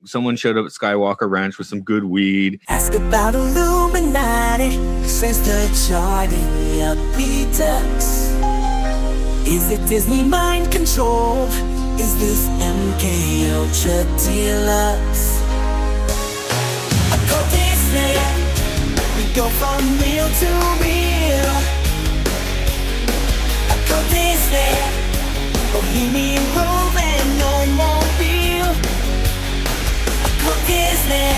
someone showed up at Skywalker Ranch with some good weed. Ask about Illuminati, since the charting upbeat ducks. Is it Disney mind control? Is this MK Ultra Deluxe? I call Disney, we go from real to real. I call Disney, Bohemian Grove and no more real. I call Disney,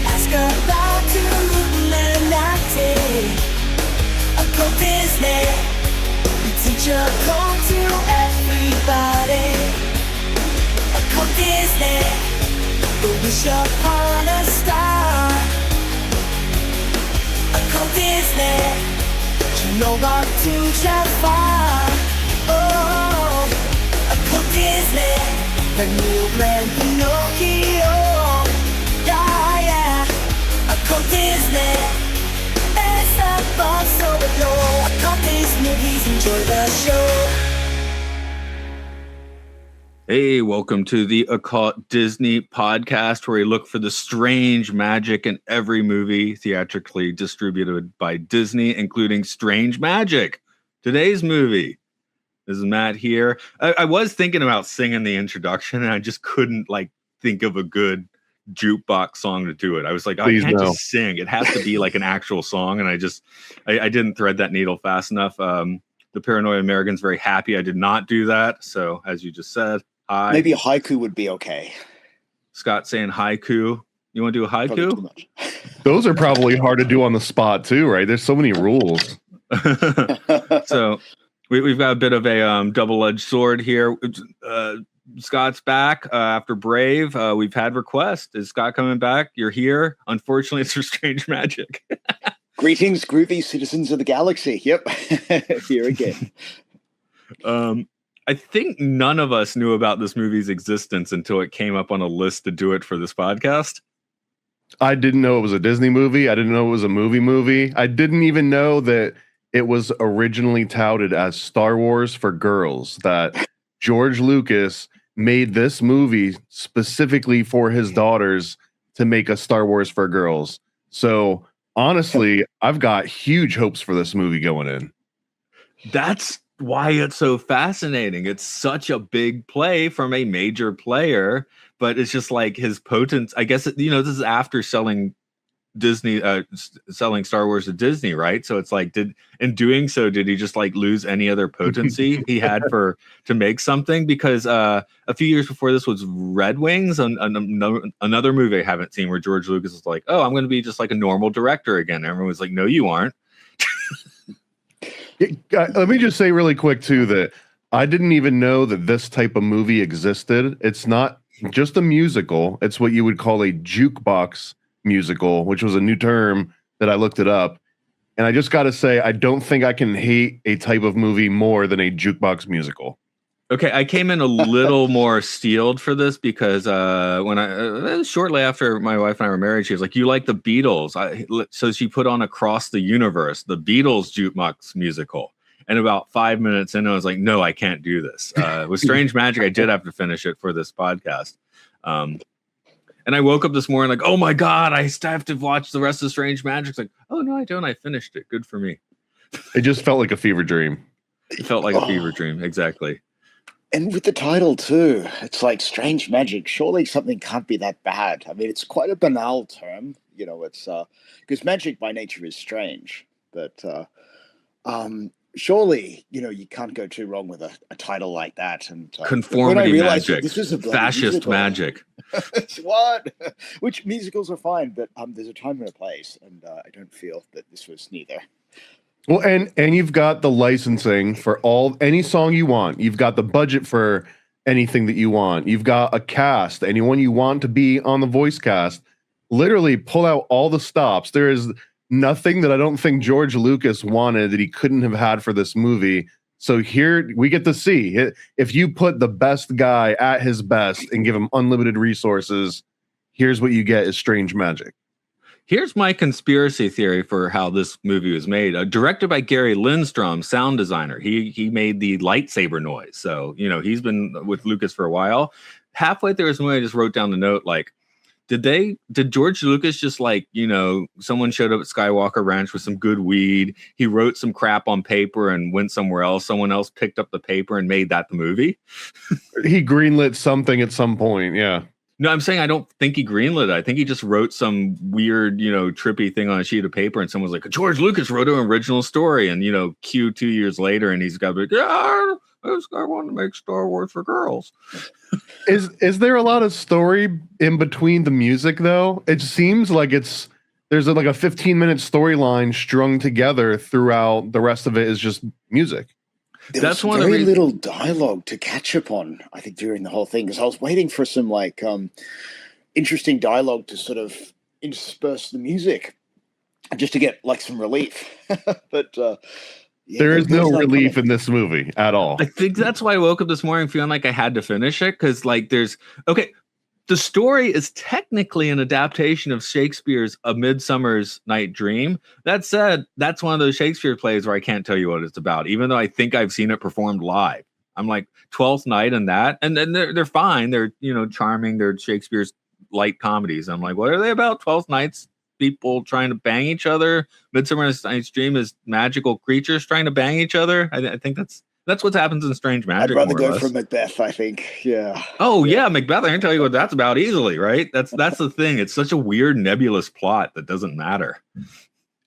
ask about Illuminati. I call Disney, teach a code to everybody. I call Disney, the wish upon a star. I call Disney, you know not to Jafar. Oh, I call Disney, the new brand Pinocchio. Yeah, yeah. I call Disney, it's a boss overload. I call these movies, enjoy the show. Hey, welcome to the Occult Disney podcast, where we look for the strange magic in every movie theatrically distributed by Disney, including Strange Magic. Today's movie. This is Matt here. I was thinking about singing the introduction, and I just couldn't think of a good jukebox song to do it. I was like, I can't just sing. It has to be like an actual song, and I didn't thread that needle fast enough. The Paranoid American's very happy I did not do that. So, as you just said, hi. Maybe a haiku would be okay. Scott saying haiku. You want to do a haiku? Too much. Those are probably hard to do on the spot too, right? There's so many rules. So we've got a bit of a double-edged sword here. Scott's back after Brave. We've had requests. Is Scott coming back? You're here. Unfortunately, it's for Strange Magic. Greetings, groovy citizens of the galaxy. Yep, here again. I think none of us knew about this movie's existence until it came up on a list to do it for this podcast. I didn't know it was a Disney movie. I didn't know it was a movie. I didn't even know that it was originally touted as Star Wars for girls, that George Lucas made this movie specifically for his daughters to make a Star Wars for girls. So honestly, I've got huge hopes for this movie going in. That's why it's so fascinating. It's such a big play from a major player, but it's just like his potence. I guess, this is after selling Disney, selling Star Wars to Disney, right? So it's like, in doing so, did he just lose any other potency he had to make something? Because a few years before this was Red Wings, another movie I haven't seen, where George Lucas was like, "Oh, I'm going to be just like a normal director again." Everyone was like, "No, you aren't." Let me just say really quick too that I didn't even know that this type of movie existed. It's not just a musical. It's what you would call a jukebox musical, which was a new term that I looked it up. And I just got to say, I don't think I can hate a type of movie more than a jukebox musical. Okay, I came in a little more steeled for this because when shortly after my wife and I were married, she was like, "You like the Beatles?" So she put on Across the Universe, the Beatles jukebox musical. And about 5 minutes in, I was like, "No, I can't do this." With Strange Magic, I did have to finish it for this podcast. And I woke up this morning like, "Oh my God, I have to watch the rest of Strange Magic." It's like, "Oh no, I don't. I finished it. Good for me." It just felt like a fever dream. It felt like a fever dream. Exactly. And with the title too, it's like Strange Magic. Surely something can't be that bad. I mean, it's quite a banal term. It's because magic by nature is strange. But surely, you can't go too wrong with a title like that. And conformity magic, this is a fascist musical. Magic. What? Which musicals are fine, but there's a time and a place, and I don't feel that this was neither. Well, and you've got the licensing for any song you want. You've got the budget for anything that you want. You've got a cast, anyone you want to be on the voice cast. Literally pull out all the stops. There is nothing that I don't think George Lucas wanted that he couldn't have had for this movie. So here we get to see if you put the best guy at his best and give him unlimited resources, here's what you get is Strange Magic. Here's my conspiracy theory for how this movie was made. Directed by Gary Lindstrom, sound designer. He made the lightsaber noise. So, he's been with Lucas for a while. halfway through this movie, I just wrote down the note like, did George Lucas just like, someone showed up at Skywalker Ranch with some good weed. He wrote some crap on paper and went somewhere else. Someone else picked up the paper and made that the movie. He greenlit something at some point. Yeah. No, I'm saying I don't think he greenlit it. I think he just wrote some weird, trippy thing on a sheet of paper, and someone's like, George Lucas wrote an original story, and cue 2 years later, and he's got to be like, yeah, this guy wanted to make Star Wars for girls. Is there a lot of story in between the music though? It seems like there's like a 15-minute storyline strung together throughout. The rest of it is just music. That's one very little dialogue to catch up on, I think, during the whole thing, because I was waiting for some like interesting dialogue to sort of intersperse the music, just to get like some relief. But there is no relief in this movie at all. I think that's why I woke up this morning feeling like I had to finish it, because like the story is technically an adaptation of Shakespeare's A Midsummer's Night Dream. That said, that's one of those Shakespeare plays where I can't tell you what it's about, even though I think I've seen it performed live. I'm like, Twelfth Night and that, and then they're fine. They're charming. They're Shakespeare's light comedies. I'm like, what are they about? 12th Nights, people trying to bang each other. Midsummer's Night's Dream is magical creatures trying to bang each other. I think that's what happens in Strange Magic. I'd rather go for Macbeth, I think. Yeah. Oh, yeah, Macbeth. I can tell you what that's about easily, right? That's the thing. It's such a weird, nebulous plot that doesn't matter.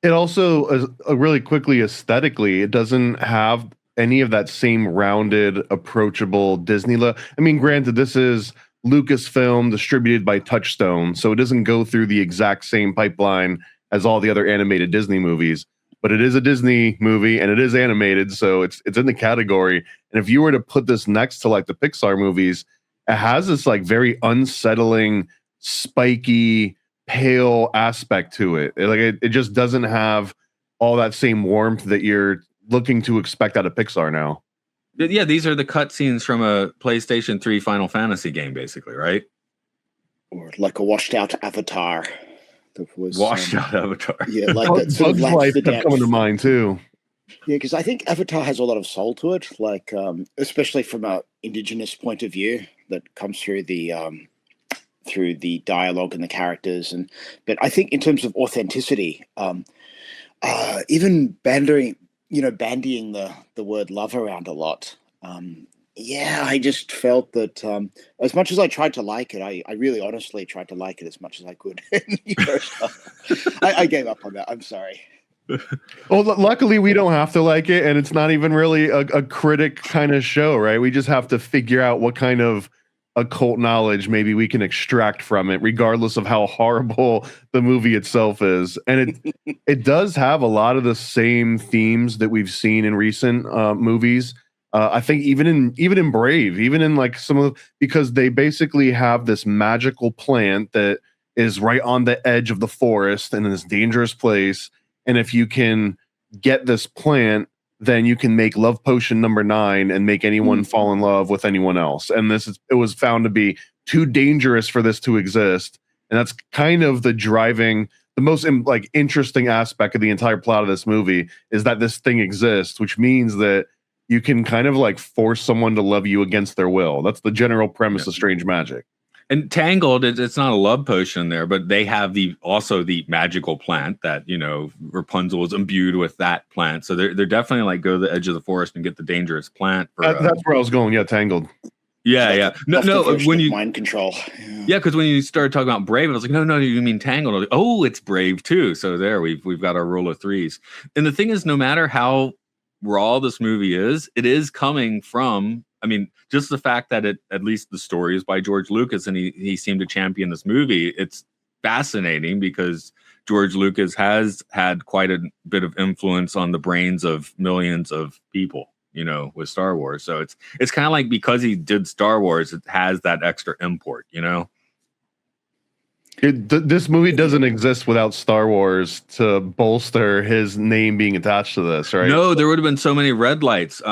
It also, really quickly, aesthetically, it doesn't have any of that same rounded, approachable Disney look. I mean, granted, this is Lucasfilm distributed by Touchstone, so it doesn't go through the exact same pipeline as all the other animated Disney movies. But it is a Disney movie and it is animated, so it's in the category. And if you were to put this next to like the Pixar movies, it has this like very unsettling, spiky, pale aspect to it. It just doesn't have all that same warmth that you're looking to expect out of Pixar now. Yeah, these are the cutscenes from a PlayStation 3 Final Fantasy game, basically, right? Or like a washed out Avatar. Washed out Avatar. Yeah, like that sort of Bug's Life kept coming to mind too. Yeah, because I think Avatar has a lot of soul to it, like especially from an indigenous point of view that comes through the dialogue and the characters, but I think in terms of authenticity, even bandying the word love around a lot. I just felt that as much as I tried to like it, I really honestly tried to like it as much as I could. I gave up on that. I'm sorry. Well, luckily we don't have to like it, and it's not even really a critic kind of show, right? We just have to figure out what kind of occult knowledge maybe we can extract from it, regardless of how horrible the movie itself is. And it does have a lot of the same themes that we've seen in recent movies. I think even in Brave, even in like because they basically have this magical plant that is right on the edge of the forest and in this dangerous place. And if you can get this plant, then you can make love potion number 9 and make anyone fall in love with anyone else. And it was found to be too dangerous for this to exist. And that's kind of the most like interesting aspect of the entire plot of this movie is that this thing exists, which means that you can kind of like force someone to love you against their will. That's the general premise of Strange Magic. And Tangled, it's not a love potion there, but they have also the magical plant that, Rapunzel is imbued with that plant. So they're definitely like go to the edge of the forest and get the dangerous plant. That's where I was going. Yeah, Tangled. Yeah. No, when you mind control. Yeah, because when you started talking about Brave, I was like, no, you mean Tangled. Like, oh, it's Brave too. So there we've got our rule of threes. And the thing is, no matter how raw this movie is, it is coming from, just the fact that at least the story is by George Lucas and he seemed to champion this movie. It's fascinating because George Lucas has had quite a bit of influence on the brains of millions of people, with Star Wars. So it's kind of like because he did Star Wars, it has that extra import, This movie doesn't exist without Star Wars to bolster his name being attached to this, right? No, there would have been so many red lights.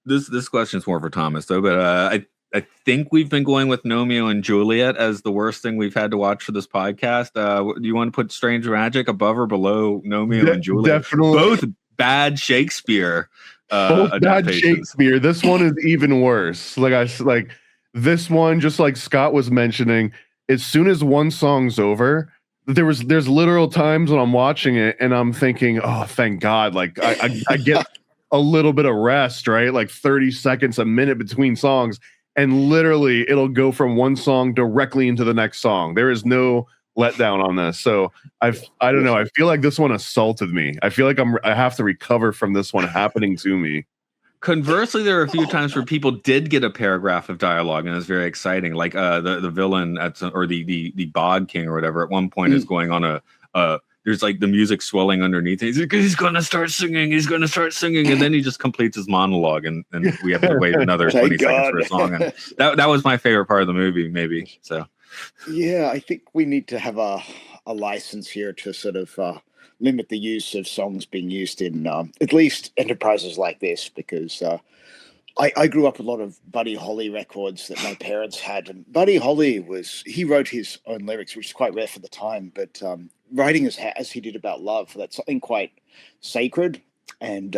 This question is more for Thomas, though, but I think we've been going with Romeo and Juliet as the worst thing we've had to watch for this podcast. Do you want to put Strange Magic above or below Romeo and Juliet? Definitely. Both bad Shakespeare Both bad adaptations. Shakespeare. This one is even worse. Like this one, just like Scott was mentioning, as soon as one song's over, there's literal times when I'm watching it and I'm thinking, oh, thank God, like I get a little bit of rest, right? Like 30 seconds, a minute between songs, and literally it'll go from one song directly into the next song. There is no letdown on this. So I don't know. I feel like this one assaulted me. I feel like I have to recover from this one happening to me. Conversely, there are a few times where people did get a paragraph of dialogue, and it's very exciting. Like the villain or the Bog King or whatever at one point is going on there's like the music swelling underneath. He's gonna start singing. He's gonna start singing, and then he just completes his monologue, and we have to wait another 20 seconds for a song. And that was my favorite part of the movie, maybe. So yeah, I think we need to have a license here to sort of limit the use of songs being used in at least enterprises like this, because I grew up with a lot of Buddy Holly records that my parents had, and Buddy Holly he wrote his own lyrics, which is quite rare for the time, but writing as he did about love, that's something quite sacred, and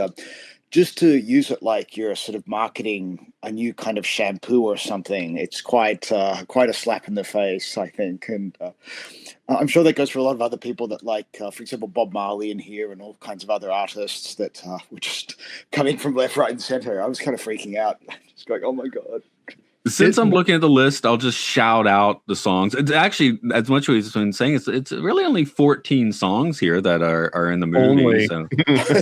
just to use it like you're sort of marketing a new kind of shampoo or something, it's quite a slap in the face, I think. And I'm sure that goes for a lot of other people that like, for example, Bob Marley in here and all kinds of other artists that were just coming from left, right, and center. I was kind of freaking out, just going, oh my God. Since I'm looking at the list, I'll just shout out the songs. It's actually, as much as he's been saying, it's really only 14 songs here that are in the movie.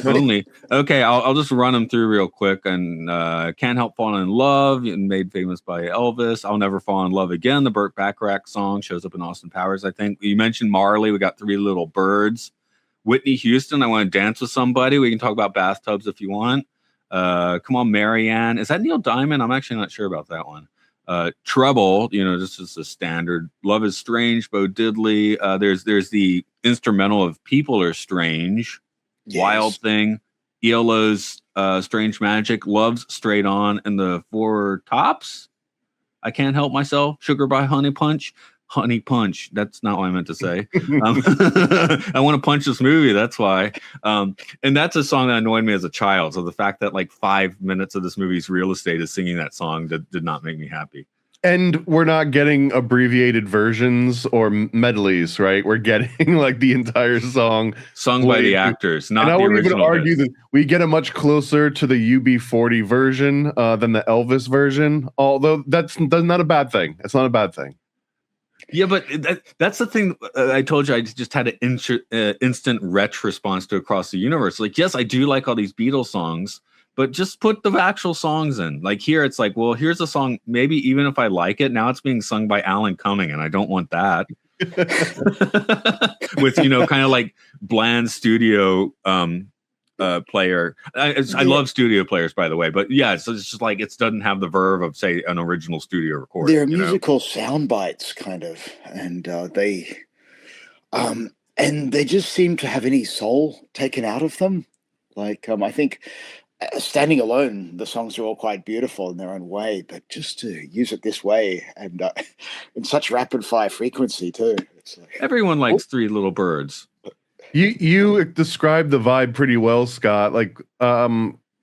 Only. Okay, I'll just run them through real quick. And Can't Help Falling in Love, made famous by Elvis. I'll Never Fall in Love Again, the Burt Bacharach song, shows up in Austin Powers, I think. You mentioned Marley. We got Three Little Birds. Whitney Houston, I Want to Dance with Somebody. We can talk about bathtubs if you want. Come On, Marianne. Is that Neil Diamond? I'm actually not sure about that one. Trouble, this is a standard. Love is Strange, Bo Diddley. There's the instrumental of People Are Strange, yes. Wild Thing, ELO's Strange Magic, Love's Straight On, and the Four Tops. I Can't Help Myself, Sugar by Honey Punch. Honey Punch. That's not what I meant to say. I want to punch this movie. That's why. And that's a song that annoyed me as a child. So the fact that like 5 minutes of this movie's real estate is singing that song did not make me happy. And we're not getting abbreviated versions or medleys, right? We're getting like the entire song sung by the actors, not the original. And I would even argue that we get it much closer to the UB40 version than the Elvis version. Although that's not a bad thing. It's not a bad thing. Yeah, but that's the thing. I told you I just had an instant retch response to Across the Universe. Like, yes, I do like all these Beatles songs, but just put the actual songs in. Like here, it's like, well, here's a song. Maybe even if I like it, now it's being sung by Alan Cumming, and I don't want that. With kind of like bland studio player. I love studio players, by the way, but yeah, so it's just like it doesn't have the verve of say an original studio recording. They're musical sound bites, kind of, and they just seem to have any soul taken out of them. Like I think standing alone, the songs are all quite beautiful in their own way, but just to use it this way and in such rapid fire frequency too. It's like, everyone likes Three Little Birds. You described the vibe pretty well, Scott. Like,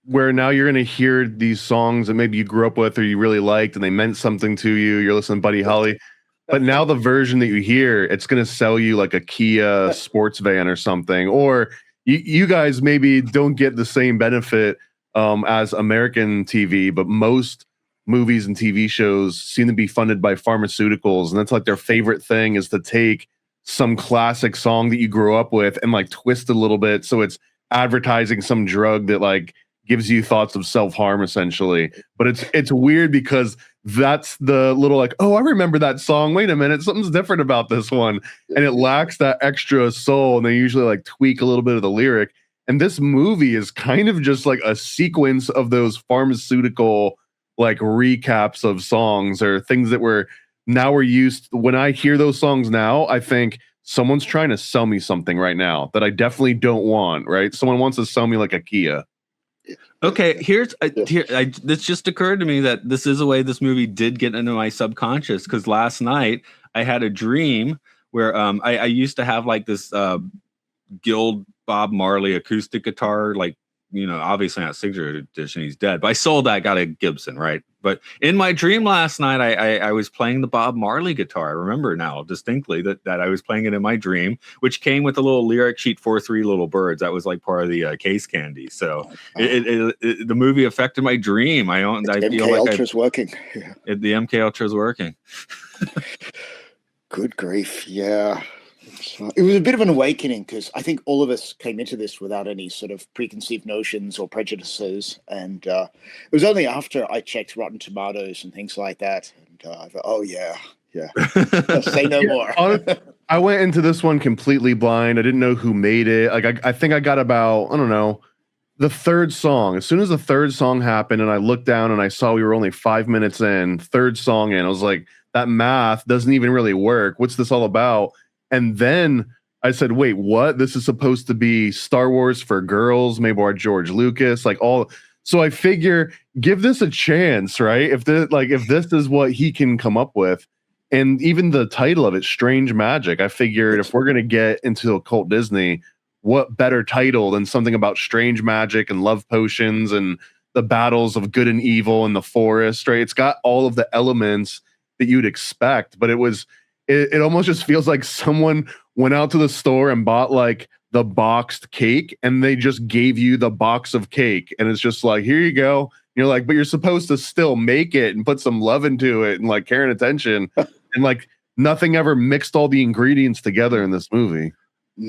where now you're going to hear these songs that maybe you grew up with or you really liked and they meant something to you. You're listening to Buddy Holly. But now the version that you hear, it's going to sell you like a Kia sports van or something. Or you guys maybe don't get the same benefit as American TV, but most movies and TV shows seem to be funded by pharmaceuticals. And that's like their favorite thing is to take some classic song that you grew up with and like twist a little bit so it's advertising some drug that like gives you thoughts of self-harm essentially. But it's weird because that's the little like, oh, I remember that song, wait a minute, something's different about this one, and it lacks that extra soul, and they usually like tweak a little bit of the lyric. And this movie is kind of just like a sequence of those pharmaceutical like recaps of songs or things that we're used. When I hear those songs now, I think someone's trying to sell me something right now that I definitely don't want, right? Someone wants to sell me like a Kia. Okay, this just occurred to me that this is a way this movie did get into my subconscious, because last night I had a dream where I used to have like this Guild Bob Marley acoustic guitar like obviously not signature edition, he's dead. But I sold that, got a Gibson, right? But in my dream last night, I was playing the Bob Marley guitar. I remember now distinctly that I was playing it in my dream, which came with a little lyric sheet for Three Little Birds. That was like part of the case candy. So the movie affected my dream. I feel MK like Ultra's working. the MK Ultra's working. Good grief, yeah. It was a bit of an awakening because I think all of us came into this without any sort of preconceived notions or prejudices, and it was only after I checked Rotten Tomatoes and things like that, and I thought, oh yeah. Say no more. I went into this one completely blind. I didn't know who made it. Like I think I got about, I don't know, the third song. As soon as the third song happened, and I looked down and I saw we were only 5 minutes in, third song in, I was like, that math doesn't even really work. What's this all about? And then I said, wait, what? This is supposed to be Star Wars for girls, maybe by George Lucas, like all. So I figure give this a chance, right? If this is what he can come up with, and even the title of it, Strange Magic, I figured if we're gonna get into occult Disney, what better title than something about strange magic and love potions and the battles of good and evil in the forest, right? It's got all of the elements that you'd expect, but it almost just feels like someone went out to the store and bought like the boxed cake, and they just gave you the box of cake, and it's just like, here you go. You're like, but you're supposed to still make it and put some love into it and like care and attention, and like nothing ever mixed all the ingredients together in this movie.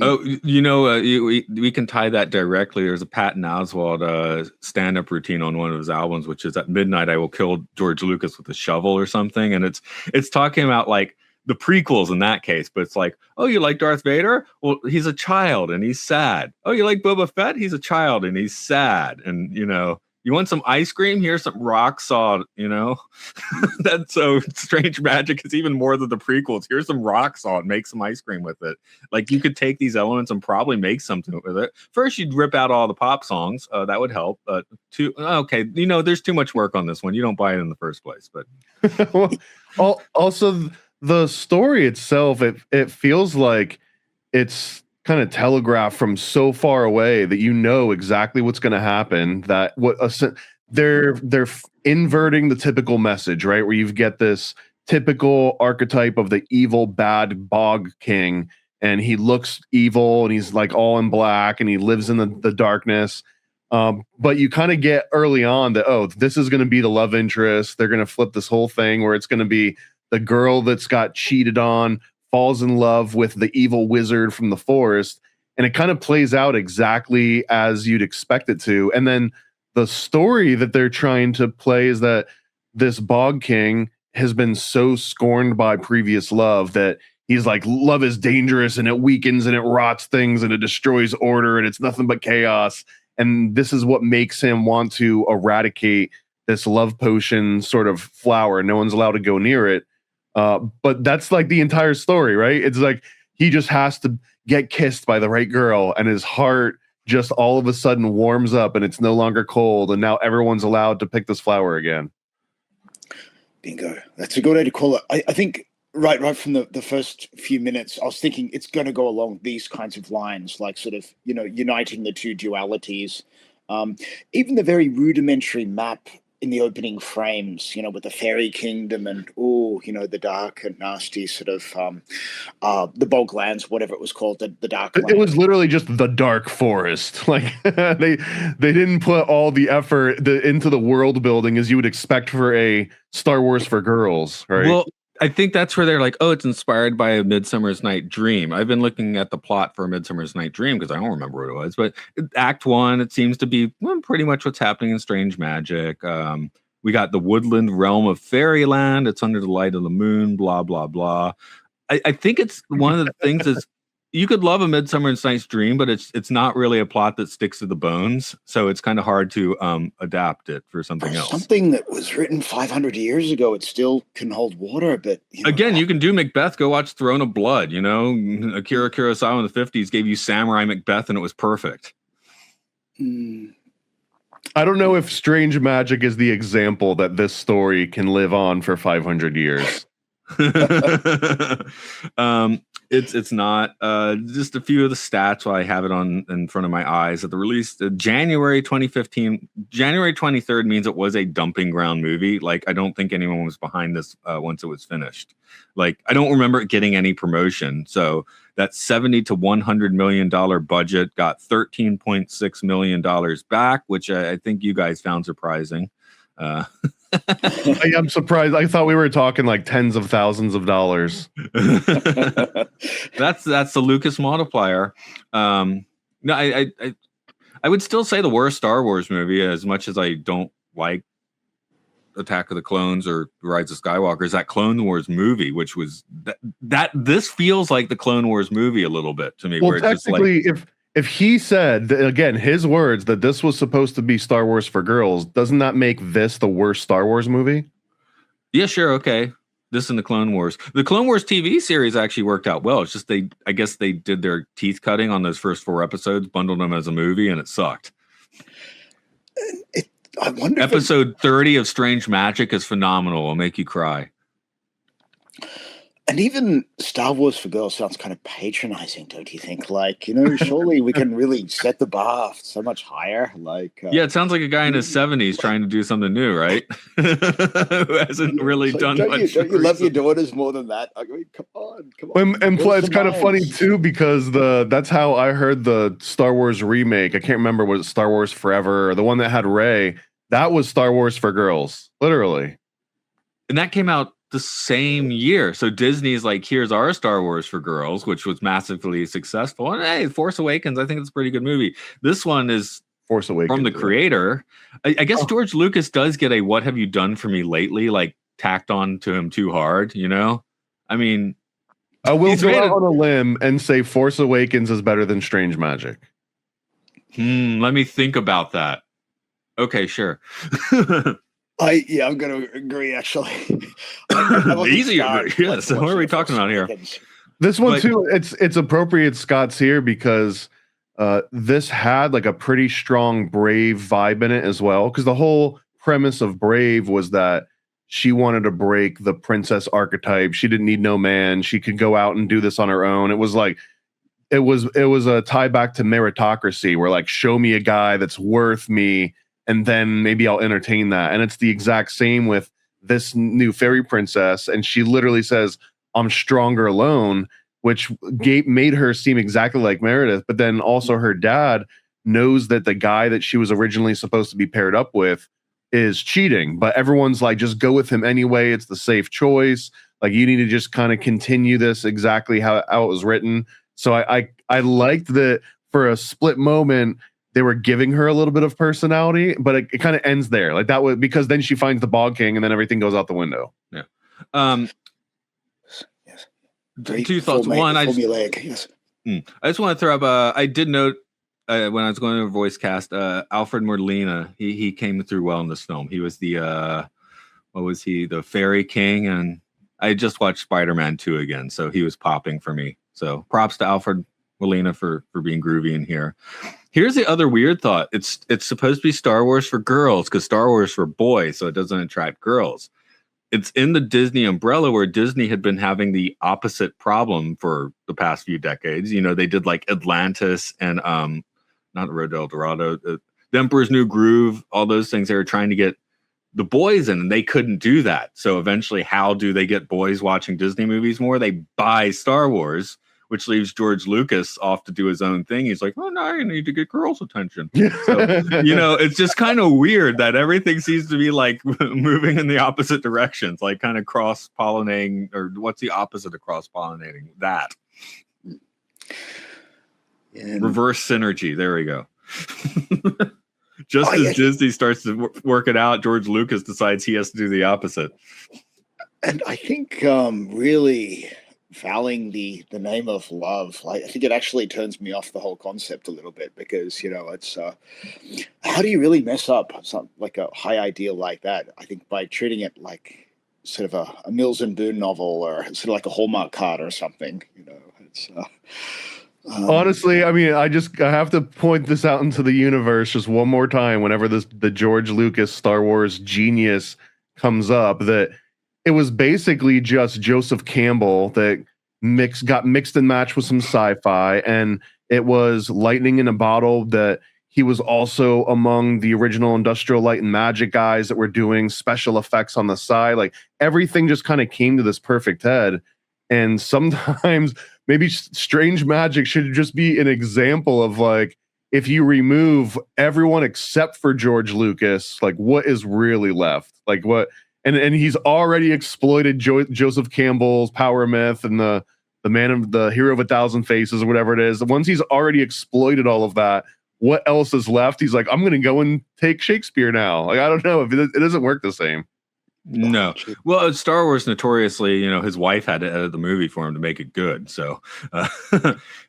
Oh, we can tie that directly. There's a Patton Oswalt stand-up routine on one of his albums, which is at midnight I will kill George Lucas with a shovel or something, and it's talking about like the prequels in that case, but it's like, oh, you like Darth Vader? Well, he's a child and he's sad. Oh, you like Boba Fett? He's a child and he's sad. And you want some ice cream? Here's some rock salt, That's so Strange Magic is even more than the prequels. Here's some rock salt, make some ice cream with it. Like you could take these elements and probably make something with it. First, you'd rip out all the pop songs. That would help. There's too much work on this one. You don't buy it in the first place, but also the story itself, it feels like it's kind of telegraphed from so far away that you know exactly what's going to happen. That they're inverting the typical message, right? Where you get this typical archetype of the evil, bad bog king, and he looks evil, and he's like all in black, and he lives in the darkness. But you kind of get early on that, this is going to be the love interest. They're going to flip this whole thing where it's going to be the girl that's got cheated on falls in love with the evil wizard from the forest, and it kind of plays out exactly as you'd expect it to. And then the story that they're trying to play is that this bog king has been so scorned by previous love that he's like, love is dangerous and it weakens and it rots things and it destroys order and it's nothing but chaos. And this is what makes him want to eradicate this love potion sort of flower. No one's allowed to go near it. But that's like the entire story, right? It's like he just has to get kissed by the right girl, and his heart just all of a sudden warms up, and it's no longer cold, and now everyone's allowed to pick this flower again. Bingo. That's a good way to call it. I think right from the first few minutes, I was thinking it's going to go along these kinds of lines, like sort of, uniting the two dualities. Even the very rudimentary map in the opening frames, with the fairy kingdom and the dark and nasty sort of the boglands, whatever it was called, the dark land. It was literally just the dark forest. Like they didn't put all the effort into the world building as you would expect for a Star Wars for girls, right? Well, I think that's where they're like, it's inspired by A Midsummer's Night Dream. I've been looking at the plot for A Midsummer's Night Dream because I don't remember what it was, but Act 1, it seems to be pretty much what's happening in Strange Magic. We got the woodland realm of fairyland. It's under the light of the moon, blah, blah, blah. I think it's one of the things is you could love A Midsummer's Night's Dream, but it's not really a plot that sticks to the bones. So it's kind of hard to adapt it for something else. Something that was written 500 years ago, it still can hold water. But again, you can do Macbeth. Go watch Throne of Blood. Akira Kurosawa in the 50s gave you Samurai Macbeth, and it was perfect. I don't know if Strange Magic is the example that this story can live on for 500 years. It's not. Just a few of the stats while I have it on in front of my eyes. At the release, January 2015, January 23rd means it was a dumping ground movie. Like, I don't think anyone was behind this once it was finished. Like, I don't remember it getting any promotion. So that $70 to $100 million budget got $13.6 million back, which I think you guys found surprising. I'm surprised. I thought we were talking like tens of thousands of dollars. That's the Lucas multiplier. No, I would still say the worst Star Wars movie, as much as I don't like Attack of the Clones or Rise of Skywalker, is that Clone Wars movie, which was that this feels like the Clone Wars movie a little bit to me. Well, where it's technically, just like, if he said, again, his words, that this was supposed to be Star Wars for girls, doesn't that make this the worst Star Wars movie? yeah, sure, okay. This and the Clone Wars. The Clone Wars TV series actually worked out well. It's just I guess they did their teeth cutting on those first 4 episodes, bundled them as a movie, and it sucked. I wonder. Episode 30 of Strange Magic is phenomenal. It'll make you cry. And even Star Wars for girls sounds kind of patronizing, don't you think? Like, surely we can really set the bar so much higher. Like, yeah, it sounds like a guy in his 70s trying to do something new, right? Who hasn't really done much. Don't you love your daughters more than that? I mean, come on. And plus, it's kind of funny too, because that's how I heard the Star Wars remake. I can't remember, was it Star Wars Forever or the one that had Rey? That was Star Wars for girls, literally. And that came out the same year. So Disney's like, here's our Star Wars for girls, which was massively successful. And hey, Force Awakens, I think it's a pretty good movie. This one is Force Awakens from the creator. I guess George Lucas does get a "what have you done for me lately" like tacked on to him too hard, I mean, I will go out on a limb and say Force Awakens is better than Strange Magic. Let me think about that. Okay, sure. I'm going to agree, actually. Easy. Yeah, so what are we talking about here? This one, too, it's appropriate Scott's here because this had like a pretty strong Brave vibe in it as well. Because the whole premise of Brave was that she wanted to break the princess archetype. She didn't need no man. She could go out and do this on her own. It was like, it was a tie back to meritocracy where like, show me a guy that's worth me, and then maybe I'll entertain that. And it's the exact same with this new fairy princess. And she literally says, I'm stronger alone, which made her seem exactly like Meredith. But then also her dad knows that the guy that she was originally supposed to be paired up with is cheating. But everyone's like, just go with him anyway. It's the safe choice. Like, you need to just kind of continue this exactly how it was written. So I liked that for a split moment, they were giving her a little bit of personality, but it kind of ends there. Like that was because then she finds the Bog King and then everything goes out the window. Yeah. Yes. Two thoughts. One, I just want to throw up, I did note when I was going over voice cast, Alfred Molina, he came through well in this film. He was the, what was he? The Fairy King. And I just watched Spider-Man 2 again. So he was popping for me. So props to Alfred Molina for being groovy in here. Here's the other weird thought. It's supposed to be Star Wars for girls because Star Wars for boys, so it doesn't attract girls. It's in the Disney umbrella where Disney had been having the opposite problem for the past few decades. They did like Atlantis and not Road to El Dorado, the Emperor's New Groove, all those things. They were trying to get the boys in, and they couldn't do that. So eventually, how do they get boys watching Disney movies more? They buy Star Wars, which leaves George Lucas off to do his own thing. He's like, oh, no, I need to get girls' attention. So, it's just kind of weird that everything seems to be like moving in the opposite directions, like kind of cross-pollinating, or what's the opposite of cross-pollinating? That. Reverse synergy. There we go. Just as Disney starts to work it out, George Lucas decides he has to do the opposite. And I think really fouling the name of love, like, I think it actually turns me off the whole concept a little bit because, it's how do you really mess up something like a high ideal like that? I think by treating it like sort of a Mills and Boon novel or sort of like a Hallmark card or something, it's honestly, I mean, I have to point this out into the universe just one more time whenever the George Lucas Star Wars genius comes up, that it was basically just Joseph Campbell that got mixed and matched with some sci-fi, and it was lightning in a bottle that he was also among the original Industrial Light and Magic guys that were doing special effects on the side. Like everything just kind of came to this perfect head. And sometimes maybe Strange Magic should just be an example of like, if you remove everyone except for George Lucas, like what is really left? Like what? And he's already exploited Joseph Campbell's power myth and the hero of a thousand faces or whatever it is. Once he's already exploited all of that, what else is left? He's like, I'm going to go and take Shakespeare now. Like, I don't know if it doesn't work the same. No. Well, Star Wars notoriously, you know, his wife had to edit the movie for him to make it good. So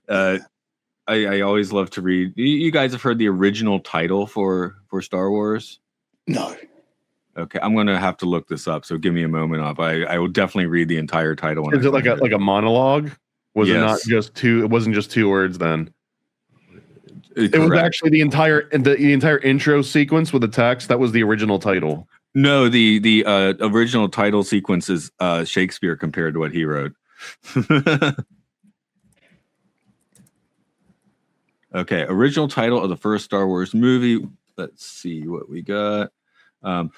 I always love to read. You guys have heard the original title for Star Wars? No. Okay, I'm going to have to look this up. So give me a moment. I will definitely read the entire title. Is it like a monologue? Was Yes. it not just two? It wasn't just 2 words then. It was actually the entire intro sequence with the text. That was the original title. No, the original title sequence is Shakespeare compared to what he wrote. Okay, original title of the first Star Wars movie. Let's see what we got.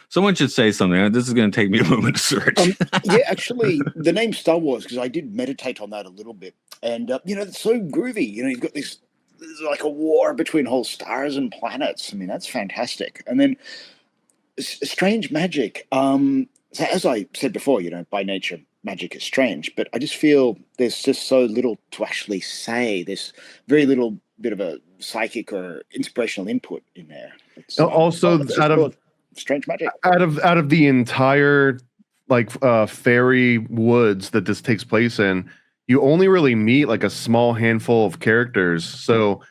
Someone should say something. This is going to take me a moment to search. Yeah, actually, the name Star Wars, because I did meditate on that a little bit. And, you know, it's so groovy. You know, you've got this like a war between whole stars and planets. I mean, that's fantastic. And then Strange Magic. So as I said before, you know, by nature, magic is strange. But I just feel there's just so little to actually say. There's very little bit of a psychic or inspirational input in there. It's, also, out of Strange Magic, out of the entire like fairy woods that this takes place in, you only really meet like a small handful of characters. So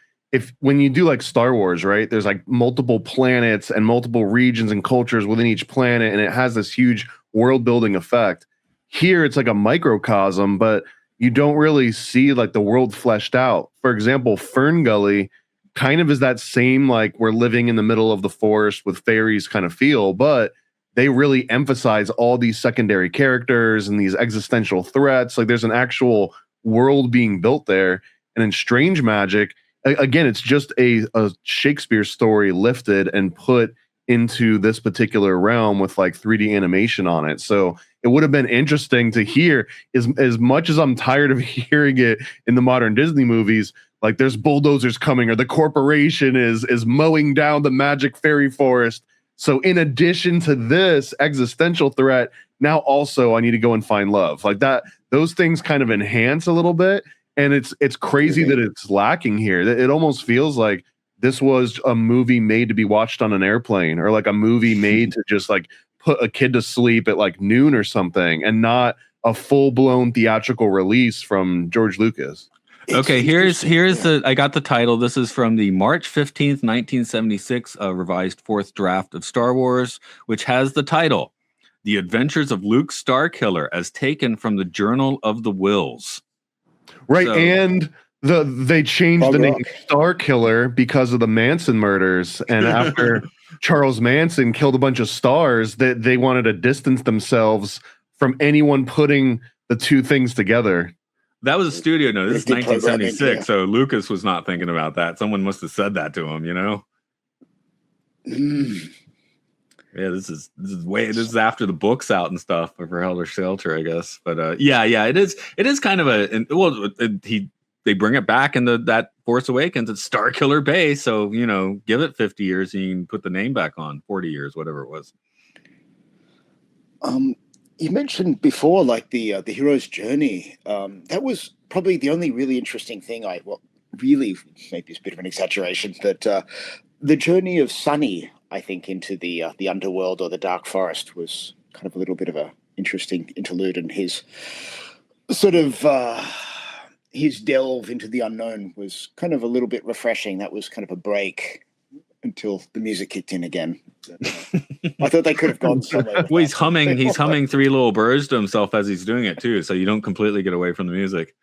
when you do like Star Wars, right, there's like multiple planets and multiple regions and cultures within each planet, and it has this huge world building effect. Here it's like a microcosm, but you don't really see like the world fleshed out. For example, Fern Gully kind of is that same like we're living in the middle of the forest with fairies kind of feel, but they really emphasize all these secondary characters and these existential threats. Like there's an actual world being built there. And in Strange Magic, again, it's just a Shakespeare story lifted and put into this particular realm with like 3D animation on it. So it would have been interesting to hear, as much as I'm tired of hearing it in the modern Disney movies, like there's bulldozers coming or the corporation is mowing down the magic fairy forest. So in addition to this existential threat, now also I need to go and find love. Like that, those things kind of enhance a little bit. And it's crazy that it's lacking here. It almost feels like this was a movie made to be watched on an airplane, or like a movie made to just like put a kid to sleep at like noon or something, and not a full-blown theatrical release from George Lucas. Okay, here's I got the title. This is from the March 15th, 1976 revised 4th draft of Star Wars, which has the title, The Adventures of Luke Starkiller, as taken from the Journal of the Wills. Right, and they changed the name Starkiller because of the Manson murders, and after Charles Manson killed a bunch of stars, that they wanted to distance themselves from anyone putting the two things together. That was a studio note. This is 1976, so Lucas was not thinking about that. Someone must have said that to him, you know? Yeah, this is after the book's out and stuff for Helter Skelter, I guess. But it is kind of they bring it back in that Force Awakens. It's Starkiller Bay, so you know, give it 50 years and you can put the name back on, 40 years, whatever it was. You mentioned before, like the hero's journey. That was probably the only really interesting thing. Really, maybe it's a bit of an exaggeration, but the journey of Sonny, I think, into the underworld or the dark forest was kind of a little bit of a interesting interlude, and his sort of his delve into the unknown was kind of a little bit refreshing. That was kind of a break until the music kicked in again. I thought they could have gone somewhere. Well, he's humming 3 Little Birds to himself as he's doing it too, so you don't completely get away from the music.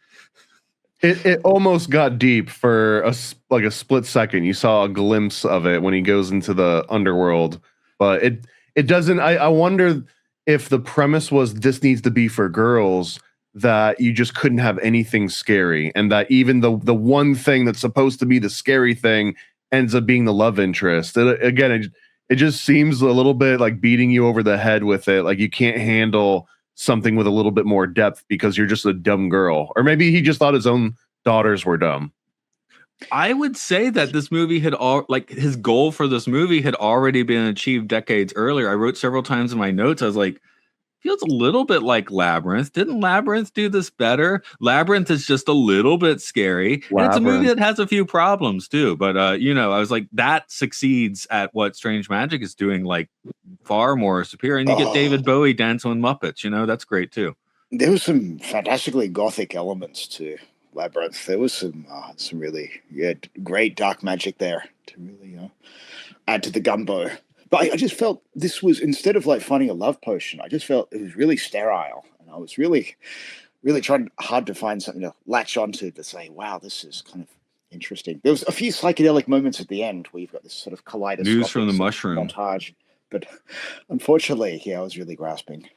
It almost got deep for a split second. You saw a glimpse of it when he goes into the underworld, but it doesn't. I wonder if the premise was this needs to be for girls, that you just couldn't have anything scary, and that even the one thing that's supposed to be the scary thing ends up being the love interest. It just seems a little bit like beating you over the head with it. Like you can't handle something with a little bit more depth because you're just a dumb girl. Or maybe he just thought his own daughters were dumb. I would say that this movie had his goal for this movie had already been achieved decades earlier. I wrote several times in my notes, I was like, feels a little bit like Labyrinth. Didn't Labyrinth do this better? Labyrinth is just a little bit scary. And it's a movie that has a few problems too. But I was like, that succeeds at what Strange Magic is doing, like far more superior. And you get David Bowie dancing with Muppets, that's great too. There was some fantastically gothic elements to Labyrinth. There was some really great dark magic there to really add to the gumbo. But I just felt this was, instead of like finding a love potion, I just felt it was really sterile. And I was really, really trying hard to find something to latch onto to say, wow, this is kind of interesting. There was a few psychedelic moments at the end where you've got this sort of kaleidoscopic news from the mushroom montage. But unfortunately, I was really grasping.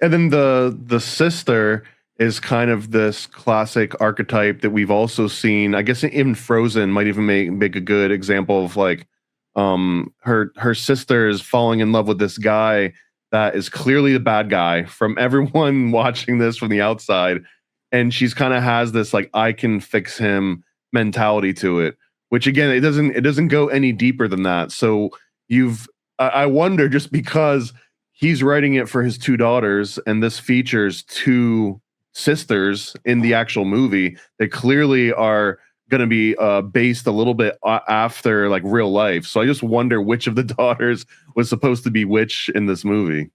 And then the sister is kind of this classic archetype that we've also seen. I guess even Frozen might even make a good example of like, her sister is falling in love with this guy that is clearly the bad guy from everyone watching this from the outside, and she's kind of has this like I can fix him mentality to it, which again it doesn't go any deeper than that. So I wonder, just because he's writing it for his two daughters and this features two sisters in the actual movie that clearly are going to be based a little bit after like real life. So I just wonder which of the daughters was supposed to be which in this movie.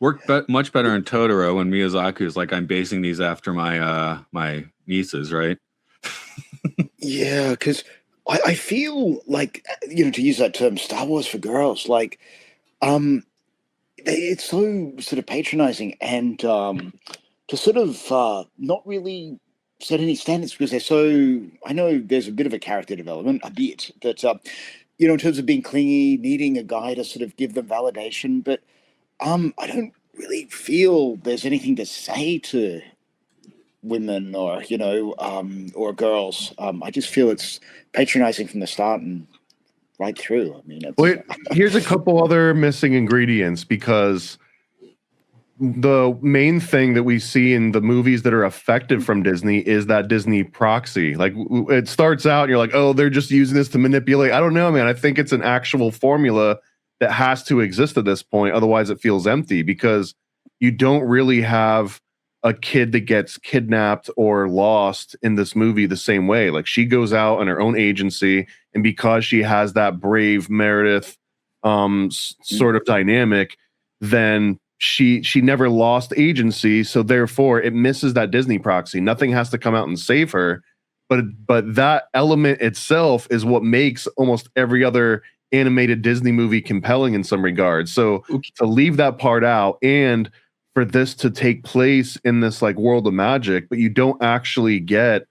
Worked much better in Totoro when Miyazaki is like, I'm basing these after my my nieces, right? Yeah, because I feel like, to use that term, Star Wars for girls, like, it's so sort of patronizing and to sort of not really set any standards, because they're so, I know there's a bit of a character development, a bit, but in terms of being clingy, needing a guy to sort of give them validation, but I don't really feel there's anything to say to women or or girls. I just feel it's patronizing from the start and right through. I mean, here's a couple other missing ingredients, because the main thing that we see in the movies that are effective from Disney is that Disney proxy. Like, it starts out and you're like, oh, they're just using this to manipulate. I don't know, man. I think it's an actual formula that has to exist at this point. Otherwise it feels empty, because you don't really have a kid that gets kidnapped or lost in this movie the same way. Like, she goes out on her own agency, and because she has that brave Meredith sort of dynamic, then she never lost agency, so therefore it misses that Disney proxy. Nothing has to come out and save her, but that element itself is what makes almost every other animated Disney movie compelling in some regards. So to leave that part out, and for this to take place in this like world of magic, but you don't actually get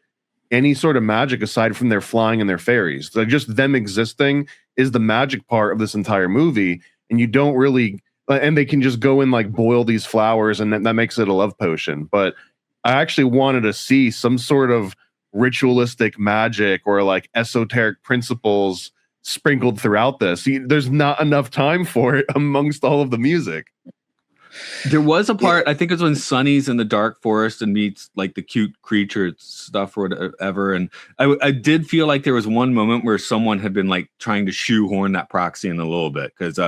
any sort of magic aside from their flying and their fairies. Like, just them existing is the magic part of this entire movie, and you don't really. And they can just go and like boil these flowers, and that makes it a love potion. But I actually wanted to see some sort of ritualistic magic or like esoteric principles sprinkled throughout this. There's not enough time for it amongst all of the music. There was a part, I think it's when Sunny's in the dark forest and meets like the cute creature stuff or whatever. And I did feel like there was one moment where someone had been like trying to shoehorn that proxy in a little bit, because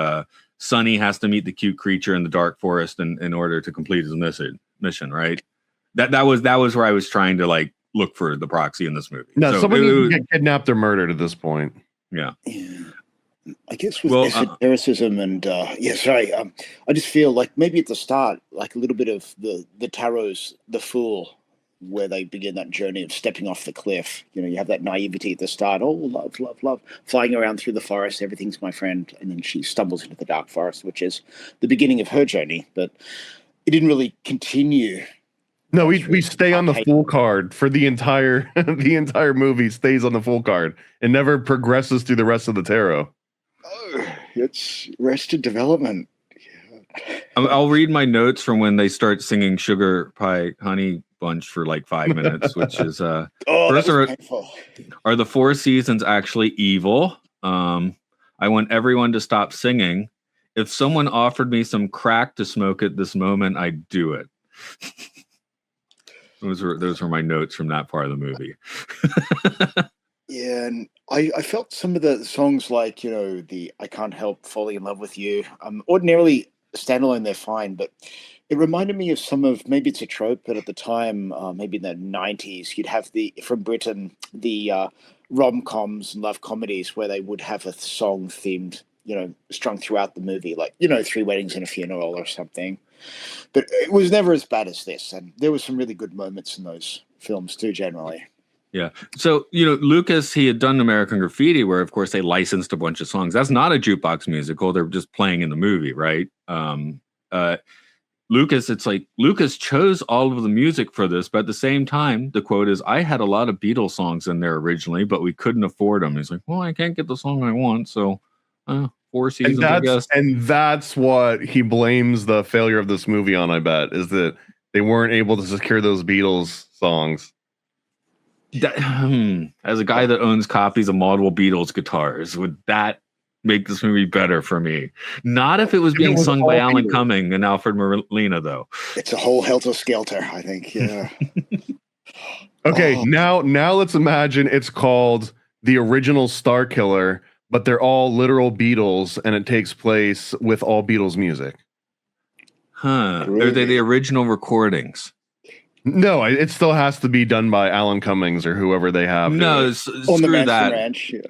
Sonny has to meet the cute creature in the dark forest in order to complete his mission, right? That was where I was trying to like look for the proxy in this movie. No, so somebody needs to get kidnapped or murdered at this point. Yeah. I guess with esotericism and I just feel like maybe at the start, like a little bit of the Tarot's The Fool, where they begin that journey of stepping off the cliff. You have that naivety at the start. Oh, love, love, love. Flying around through the forest, everything's my friend. And then she stumbles into the dark forest, which is the beginning of her journey. But it didn't really continue. No, we stay on the Fool card for the entire movie. Stays on the Fool card. It never progresses through the rest of the tarot. Oh, it's Arrested Development. I'll read my notes from when they start singing Sugar Pie Honey Bunch for like 5 minutes, which is Oh, first that was painful. are the Four Seasons actually evil? I want everyone to stop singing. If someone offered me some crack to smoke at this moment, I'd do it. Those were my notes from that part of the movie. Yeah, and I felt some of the songs like, the I Can't Help Falling in Love with You. Ordinarily standalone, they're fine, but it reminded me of some of, maybe it's a trope, but at the time, maybe in the 90s, you'd have from Britain, the rom-coms and love comedies where they would have a song themed, strung throughout the movie, like, Three Weddings and a Funeral or something. But it was never as bad as this, and there were some really good moments in those films too, generally. Yeah. So, Lucas, he had done American Graffiti, where, of course, they licensed a bunch of songs. That's not a jukebox musical. They're just playing in the movie, right? Lucas, it's like Lucas chose all of the music for this, but at the same time, the quote is, I had a lot of Beatles songs in there originally, but we couldn't afford them. He's like, well, I can't get the song I want, so Four Seasons, I guess. And that's what he blames the failure of this movie on, I bet, is that they weren't able to secure those Beatles songs. As a guy that owns copies of multiple Beatles guitars, would that make this movie better for me? Not if it was being sung by Alan Cumming and Alfred Molina, though. It's a whole helter skelter, I think. Yeah. Okay, now let's imagine it's called The Original Star Killer, but they're all literal Beatles, and it takes place with all Beatles music. Huh? Really? Are they the original recordings? No, it still has to be done by Alan Cummings or whoever they have. No, on the screw that. Ranch, yeah.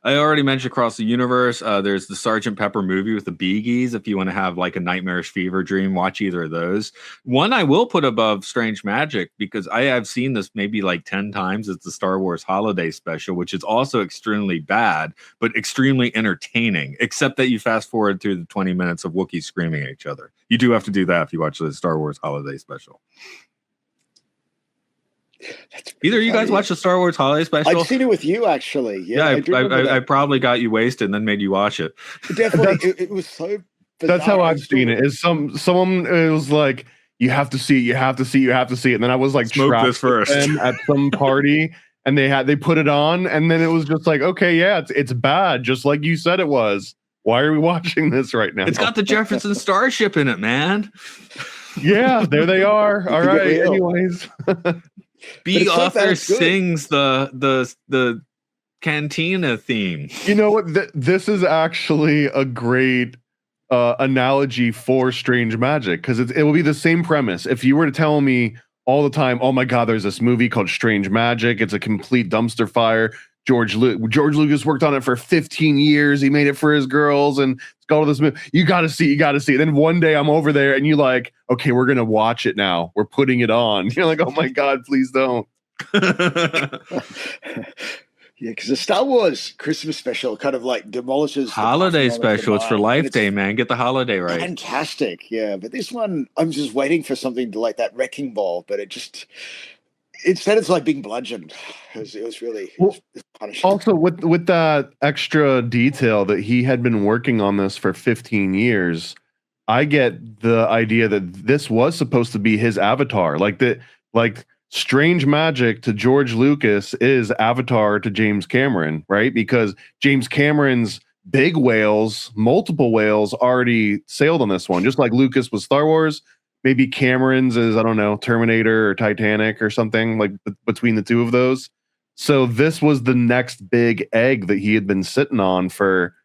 I already mentioned Across the Universe. There's the Sgt. Pepper movie with the Bee Gees. If you want to have like a nightmarish fever dream, watch either of those. One I will put above Strange Magic, because I have seen this maybe like 10 times. It's the Star Wars Holiday Special, which is also extremely bad, but extremely entertaining, except that you fast forward through the 20 minutes of Wookiees screaming at each other. You do have to do that if you watch the Star Wars Holiday Special. Either you guys watch the Star Wars Holiday Special? I've seen it with you, actually. Yeah, I probably got you wasted and then made you watch it. Definitely, it was so bizarre. That's how I've seen it. Is someone it was like, you have to see it, you have to see it, you have to see it. And then I was like, smoke this first at some party, and they put it on, and then it was just like, okay, yeah, it's bad, just like you said it was. Why are we watching this right now? It's got the Jefferson Starship in it, man. Yeah, there they are. All right. Anyways. B. Author sings the Cantina theme. You know what? This is actually a great analogy for Strange Magic, because it will be the same premise. If you were to tell me all the time, oh my God, there's this movie called Strange Magic, it's a complete dumpster fire. George Lucas worked on it for 15 years. He made it for his girls, and it's got all this movie. You got to see it. Then one day I'm over there, and you like, okay, we're gonna watch it now. We're putting it on. You're like, oh my God, please don't. Yeah, because the Star Wars Christmas special kind of like demolishes holiday special. It's for Life Day, man. Get the holiday right. Fantastic, yeah. But this one, I'm just waiting for something to like that wrecking ball, but instead it's like being bludgeoned. It was really punishing. Also, with that extra detail that he had been working on this for 15 years, I get the idea that this was supposed to be his avatar. Like Strange Magic to George Lucas is Avatar to James Cameron, right? Because James Cameron's big whales, multiple whales, already sailed on this one. Just like Lucas with Star Wars, maybe Cameron's is, I don't know, Terminator or Titanic or something, like between the two of those. So this was the next big egg that he had been sitting on for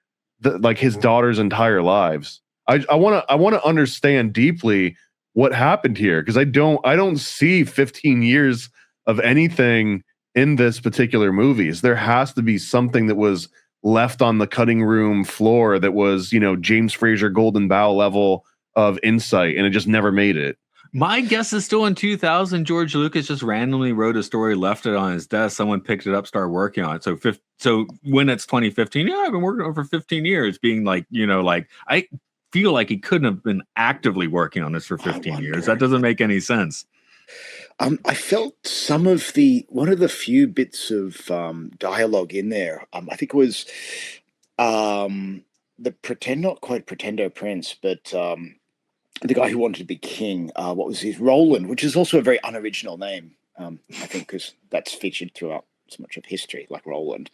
his daughter's entire lives. I want to understand deeply what happened here, because I don't see 15 years of anything in this particular movies. There has to be something that was left on the cutting room floor that was, James Fraser Golden Bough level of insight, and it just never made it. My guess is still in 2000, George Lucas just randomly wrote a story, left it on his desk. Someone picked it up, started working on it. So when it's 2015, I've been working on it for 15 years, being like, I feel like he couldn't have been actively working on this for 15 years. That doesn't make any sense. I felt one of the few bits of dialogue in there. I think it was the not quite Pretender Prince, but the guy who wanted to be king. What was his Roland, which is also a very unoriginal name. I think because that's featured throughout so much of history, like Roland.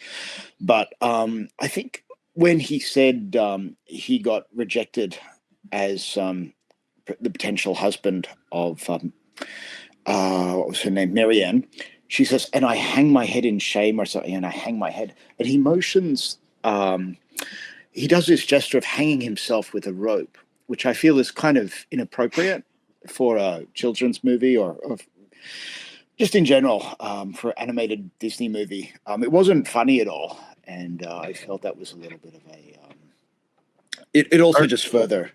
But I think when he said he got rejected as the potential husband of what was her name, Marianne, she says, and I hang my head in shame or something, and I hang my head, and he motions. He does this gesture of hanging himself with a rope, which I feel is kind of inappropriate for a children's movie or just in general for an animated Disney movie. It wasn't funny at all, and I felt that was a little bit of a. It also just further.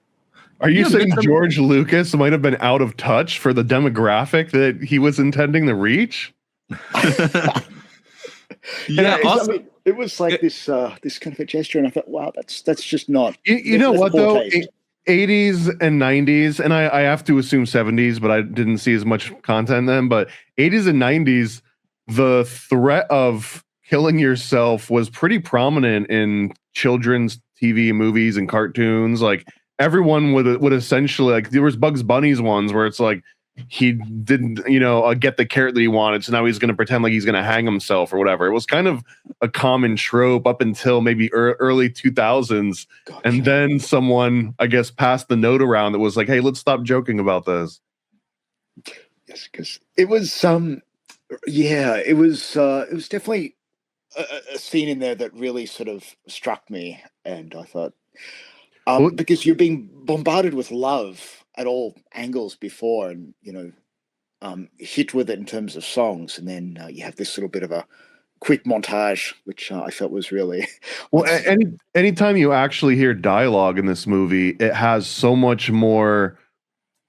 Are you saying George Lucas might have been out of touch for the demographic that he was intending to reach? Yeah, I mean, it was like this kind of a gesture, and I thought, wow, that's just not. You know what though? 80s and 90s, and I have to assume 70s, but I didn't see as much content then. But 80s and 90s, the threat of killing yourself was pretty prominent in children's TV movies and cartoons. Like everyone would essentially, like, there was Bugs Bunny's ones where it's like he didn't, get the carrot that he wanted, so now he's going to pretend like he's going to hang himself or whatever. It was kind of a common trope up until maybe early 2000s. Gotcha. And then someone, I guess, passed the note around that was like, hey, let's stop joking about this. Yes, because it was it was definitely a scene in there that really sort of struck me, and I thought because you're being bombarded with love at all angles before, and hit with it in terms of songs, and then you have this little bit of a quick montage, which I felt was really well. Anytime you actually hear dialogue in this movie, it has so much more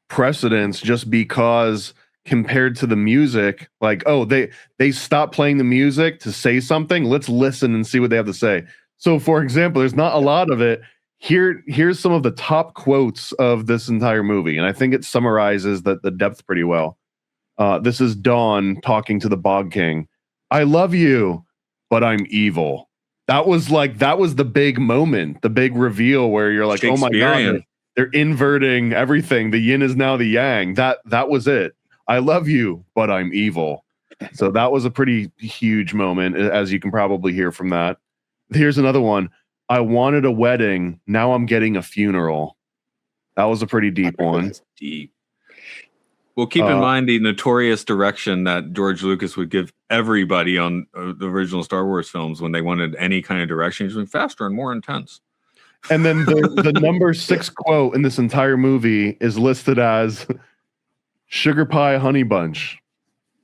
precedence just because compared to the music. Like, oh, they stopped playing the music to say something. Let's listen and see what they have to say. So, for example, there's not a lot of it. Here's some of the top quotes of this entire movie, and I think it summarizes the depth pretty well. This is Dawn talking to the Bog King. I love you, but I'm evil. That was the big moment, the big reveal where you're like, oh my God, they're inverting everything. The yin is now the yang. That was it. I love you, but I'm evil. So that was a pretty huge moment, as you can probably hear from that. Here's another one. I wanted a wedding. Now I'm getting a funeral. That was a pretty deep one. Deep. Well, keep in mind the notorious direction that George Lucas would give everybody on the original Star Wars films when they wanted any kind of direction. He's going faster and more intense. And then the number 6 quote in this entire movie is listed as sugar pie honey bunch.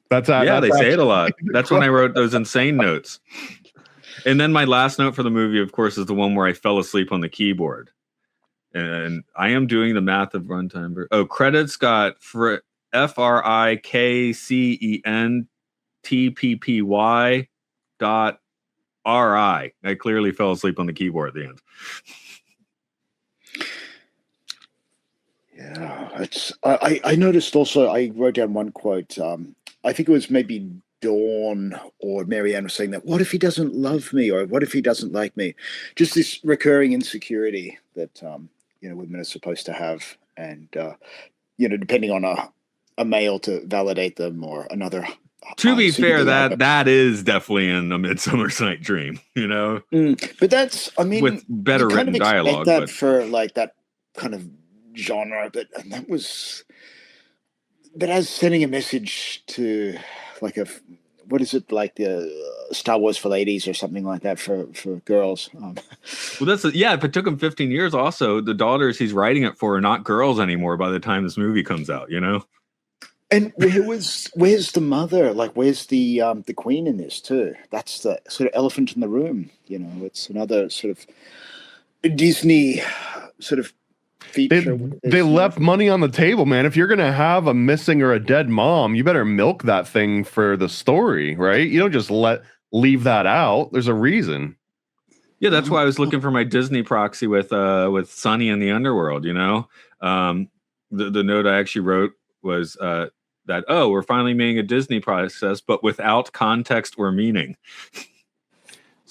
They say it a lot. That's when I wrote those insane notes. And then my last note for the movie, of course, is the one where I fell asleep on the keyboard. And I am doing the math of runtime. Oh, credits got FRIKCENTPPY.RI. I clearly fell asleep on the keyboard at the end. Yeah, I noticed also, I wrote down one quote. I think it was maybe Dawn or Marianne was saying that, what if he doesn't love me, or what if he doesn't like me? Just this recurring insecurity that women are supposed to have, and depending on a male to validate them or another. To be fair, that is definitely in A Midsummer's Night Dream, But that's, I mean, with better written dialogue. That for like that kind of genre, but as sending a message to like what is it, like the Star Wars for ladies or something like that for girls. Well, if it took him 15 years, also the daughters he's writing it for are not girls anymore by the time this movie comes out, And where's the mother? Like, where's the queen in this too? That's the sort of elephant in the room. It's another sort of Disney sort of feature. They left money on the table, man. If you're gonna have a missing or a dead mom, you better milk that thing for the story, right? You don't just leave that out. There's a reason. Yeah, that's why I was looking for my Disney proxy with Sunny in the Underworld. The note I actually wrote was that, we're finally making a Disney process, but without context or meaning.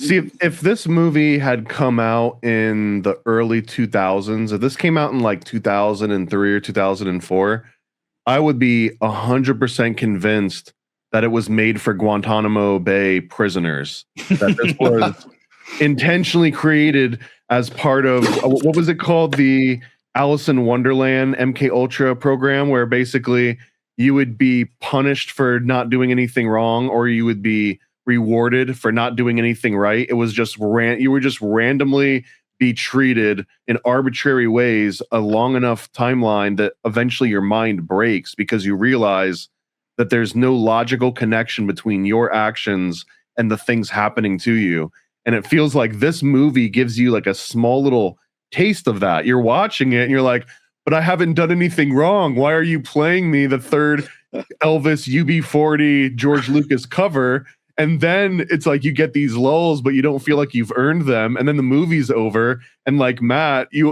See, if this movie had come out in the early 2000s, if this came out in like 2003 or 2004, I would be 100% convinced that it was made for Guantanamo Bay prisoners. That this was intentionally created as part of what was it called, the Alice in Wonderland MK Ultra program, where basically you would be punished for not doing anything wrong, or you would be rewarded for not doing anything right. It was just you were just randomly be treated in arbitrary ways a long enough timeline that eventually your mind breaks because you realize that there's no logical connection between your actions and the things happening to you. And it feels like this movie gives you like a small little taste of that. You're watching it and you're like, but I haven't done anything wrong. Why are you playing me the third Elvis UB40 George Lucas cover? And then it's like you get these lulls, but you don't feel like you've earned them. And then the movie's over. And like Matt, you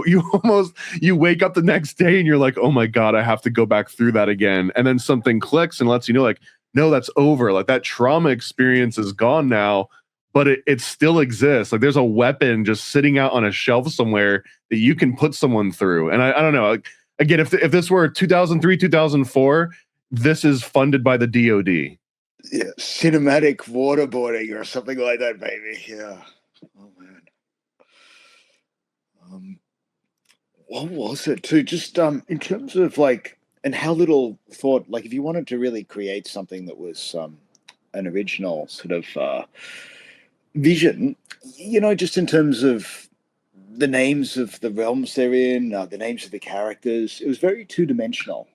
wake up the next day and you're like, oh my God, I have to go back through that again. And then something clicks and lets you know, like, no, that's over. Like that trauma experience is gone now, but it still exists. Like there's a weapon just sitting out on a shelf somewhere that you can put someone through. And I don't know. Like, again, if this were 2003, 2004, this is funded by the DOD. Yeah, cinematic waterboarding or something like that, baby. Yeah. Oh man. What was it too? Just in terms of like, and how little thought, like if you wanted to really create something that was an original sort of vision, just in terms of the names of the realms they're in, the names of the characters, it was very two-dimensional.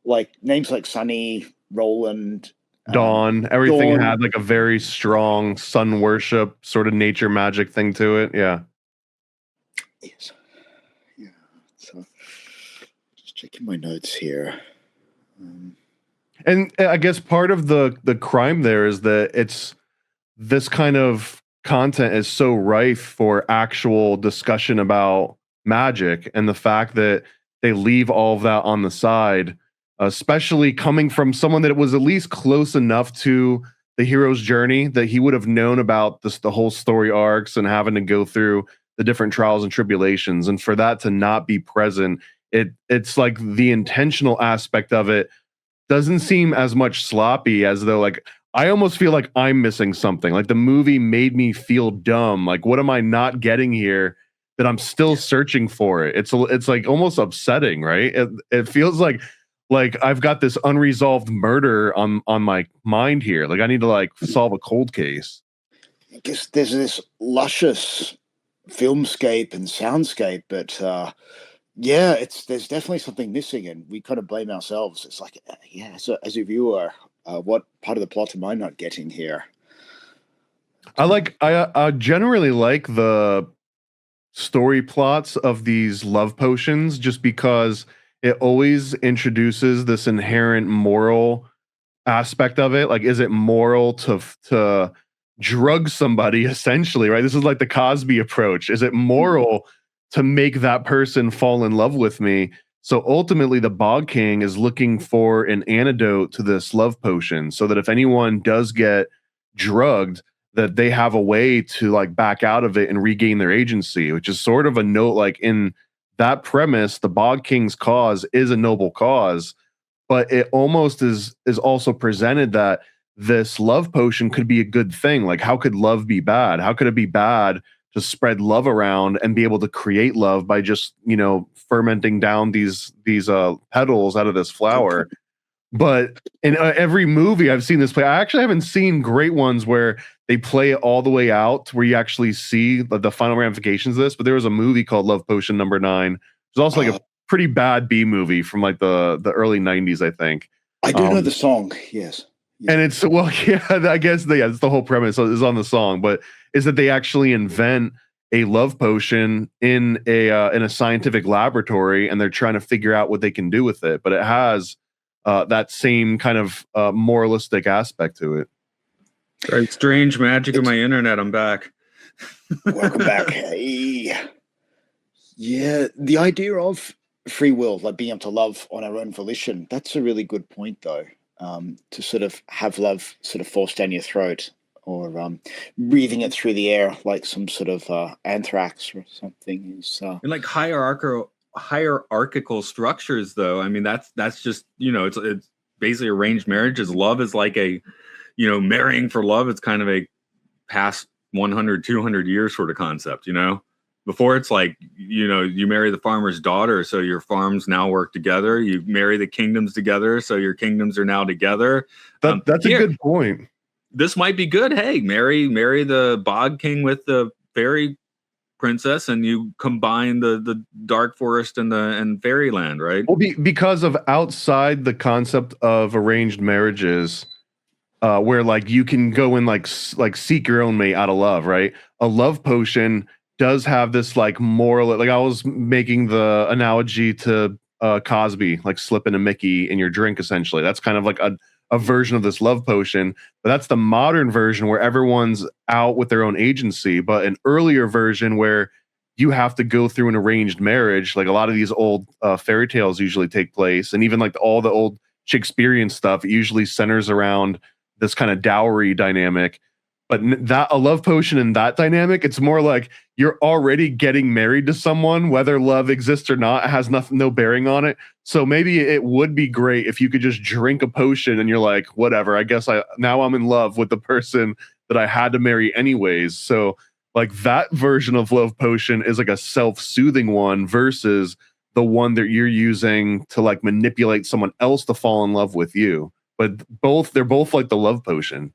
Like names like Sunny, Roland, Dawn, everything had like a very strong sun worship sort of nature magic thing to it. Yeah. Yes. Yeah. So just checking my notes here. And I guess part of the crime there is that it's this kind of content is so rife for actual discussion about magic, and the fact that they leave all of that on the side, especially coming from someone that was at least close enough to the hero's journey that he would have known about the whole story arcs and having to go through the different trials and tribulations. And for that to not be present, it's like the intentional aspect of it doesn't seem as much sloppy as though, like, I almost feel like I'm missing something. Like the movie made me feel dumb. Like, what am I not getting here that I'm still searching for it? It's like almost upsetting, right? It feels like I've got this unresolved murder on my mind here. Like I need to like solve a cold case. I guess there's this luscious filmscape and soundscape, but yeah, there's definitely something missing, and we kind of blame ourselves. It's like, yeah, so as a viewer, what part of the plot am I not getting here? I generally like the story plots of these love potions just because it always introduces this inherent moral aspect of it. Like, is it moral to drug somebody essentially, right? This is like the Cosby approach. Is it moral to make that person fall in love with me? So ultimately the Bog King is looking for an antidote to this love potion so that if anyone does get drugged, that they have a way to like back out of it and regain their agency, which is sort of a note, like in that premise, the Bog King's cause is a noble cause, but it almost is also presented that this love potion could be a good thing. Like, how could love be bad? How could it be bad to spread love around and be able to create love by just, fermenting down these petals out of this flower? But in every movie I've seen this play, I actually haven't seen great ones where they play it all the way out to where you actually see the final ramifications of this. But there was a movie called Love Potion Number 9. It's also like a pretty bad B movie from like the early 90s, I think. I do know the song, yes. And it's, well, yeah, I guess it's the whole premise is on the song, but is that they actually invent a love potion in a scientific laboratory, and they're trying to figure out what they can do with it. But it has that same kind of moralistic aspect to it. Right, strange magic of my internet. I'm back. Welcome back. Hey. Yeah, the idea of free will, like being able to love on our own volition, that's a really good point, though. To sort of have love sort of forced down your throat or breathing it through the air like some sort of anthrax or something is And like hierarchical structures, though. I mean, that's just, it's basically arranged marriages. Love is like a, marrying for love. It's kind of a past 100, 200 years sort of concept, Before it's like, you marry the farmer's daughter, so your farms now work together. You marry the kingdoms together, so your kingdoms are now together. That's a good point. This might be good. Hey, marry the bog king with the fairy princess, and you combine the dark forest and fairyland, right? Well, because of outside the concept of arranged marriages, where like you can go and like seek your own mate out of love, right? A love potion does have this like moral. Like I was making the analogy to Cosby, like slipping a Mickey in your drink. Essentially, that's kind of like a version of this love potion, but that's the modern version where everyone's out with their own agency. But an earlier version where you have to go through an arranged marriage, like a lot of these old fairy tales usually take place, and even like all the old Shakespearean stuff, it usually centers around this kind of dowry dynamic. But that a love potion in that dynamic, it's more like you're already getting married to someone, whether love exists or not, it has no bearing on it. So maybe it would be great if you could just drink a potion and you're like, whatever, I guess now I'm in love with the person that I had to marry anyways. So like that version of love potion is like a self-soothing one versus the one that you're using to like manipulate someone else to fall in love with you. But they're both like the love potion.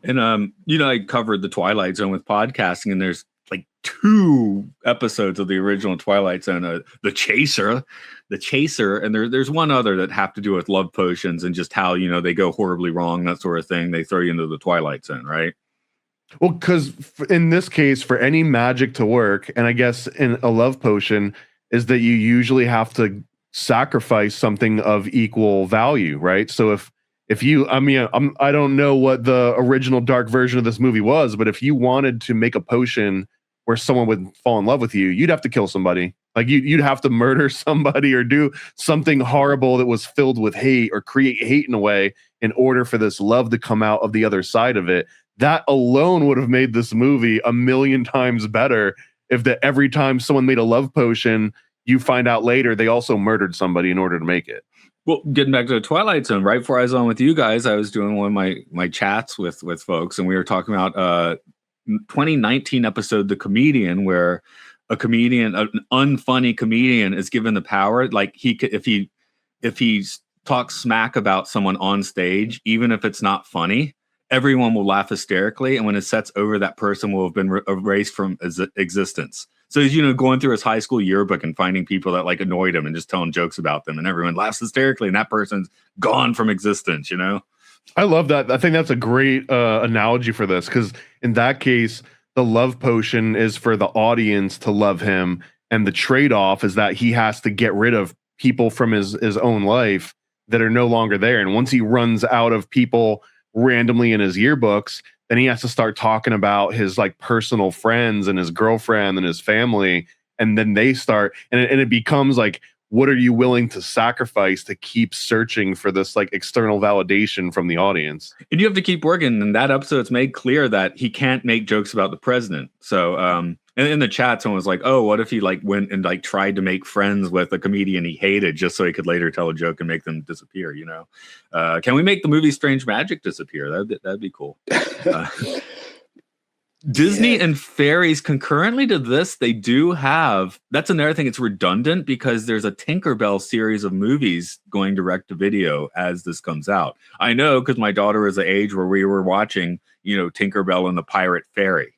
And I covered the Twilight Zone with podcasting, and there's like 2 episodes of the original Twilight Zone, the Chaser, and there's one other that have to do with love potions and just how they go horribly wrong, that sort of thing. They throw you into the Twilight Zone, right? Well, because in this case, for any magic to work, and I guess in a love potion, is that you usually have to sacrifice something of equal value, right? So if you, I don't know what the original dark version of this movie was, but if you wanted to make a potion where someone would fall in love with you, you'd have to kill somebody. Like you'd have to murder somebody or do something horrible that was filled with hate or create hate in a way in order for this love to come out of the other side of it. That alone would have made this movie a million times better if every time someone made a love potion, you find out later they also murdered somebody in order to make it. Well, getting back to the Twilight Zone, right before I was on with you guys, I was doing one of my chats with folks, and we were talking about 2019 episode, The Comedian, where an unfunny comedian is given the power, like if he talks smack about someone on stage, even if it's not funny, everyone will laugh hysterically, and when it sets over, that person will have been erased from existence. So he's, going through his high school yearbook and finding people that like annoyed him and just telling jokes about them, and everyone laughs hysterically, and that person's gone from existence, I love that. I think that's a great analogy for this, because in that case, the love potion is for the audience to love him, and the trade-off is that he has to get rid of people from his own life that are no longer there. And once he runs out of people randomly in his yearbooks, then he has to start talking about his like personal friends and his girlfriend and his family. And then they start, and it becomes like, what are you willing to sacrifice to keep searching for this like external validation from the audience? And you have to keep working. In that episode, it's made clear that he can't make jokes about the president. So, and in the chat, someone was like, oh, what if he like went and like tried to make friends with a comedian he hated just so he could later tell a joke and make them disappear, Can we make the movie Strange Magic disappear? That'd be cool. Disney and fairies concurrently to this, they do have, that's another thing, it's redundant because there's a Tinkerbell series of movies going direct to video as this comes out. I know because my daughter is the age where we were watching, Tinkerbell and the Pirate Fairy.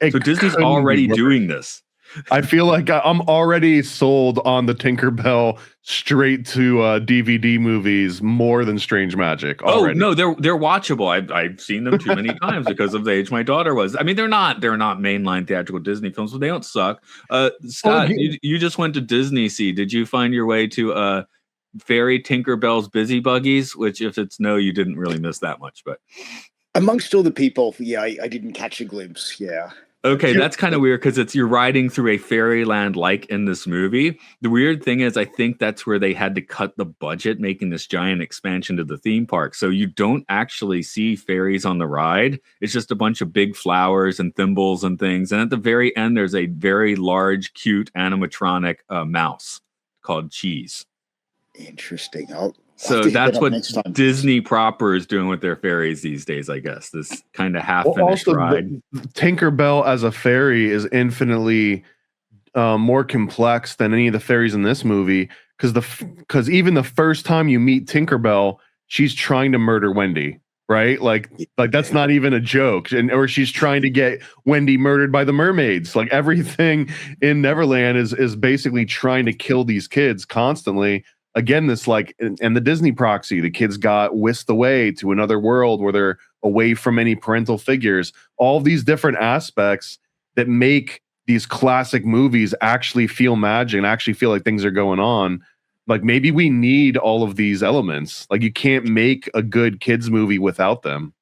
So Disney's already doing this. I feel like I'm already sold on the Tinkerbell straight to DVD movies more than Strange Magic. Already. Oh no, they're watchable. I've seen them too many times because of the age my daughter was. I mean, they're not mainline theatrical Disney films, but they don't suck. Scott, you just went to Disney Sea. Did you find your way to Fairy Tinkerbell's Busy Buggies? Which, if it's no, you didn't really miss that much. But amongst all the people, I didn't catch a glimpse. Yeah. Okay, that's kind of weird because you're riding through a fairyland like in this movie. The weird thing is, I think that's where they had to cut the budget, making this giant expansion to the theme park. So you don't actually see fairies on the ride. It's just a bunch of big flowers and thimbles and things. And at the very end, there's a very large, cute animatronic mouse called Cheese. Interesting. So that's what Disney proper is doing with their fairies these days, I guess. This kind of half-finished ride. Tinkerbell as a fairy is infinitely more complex than any of the fairies in this movie, because even the first time you meet Tinkerbell, she's trying to murder Wendy, right? Like that's not even a joke, or she's trying to get Wendy murdered by the mermaids. Like everything in Neverland is basically trying to kill these kids constantly. Again, this and the Disney proxy, the kids got whisked away to another world where they're away from any parental figures. All these different aspects that make these classic movies actually feel magic and actually feel like things are going on. Like maybe we need all of these elements. Like you can't make a good kids movie without them.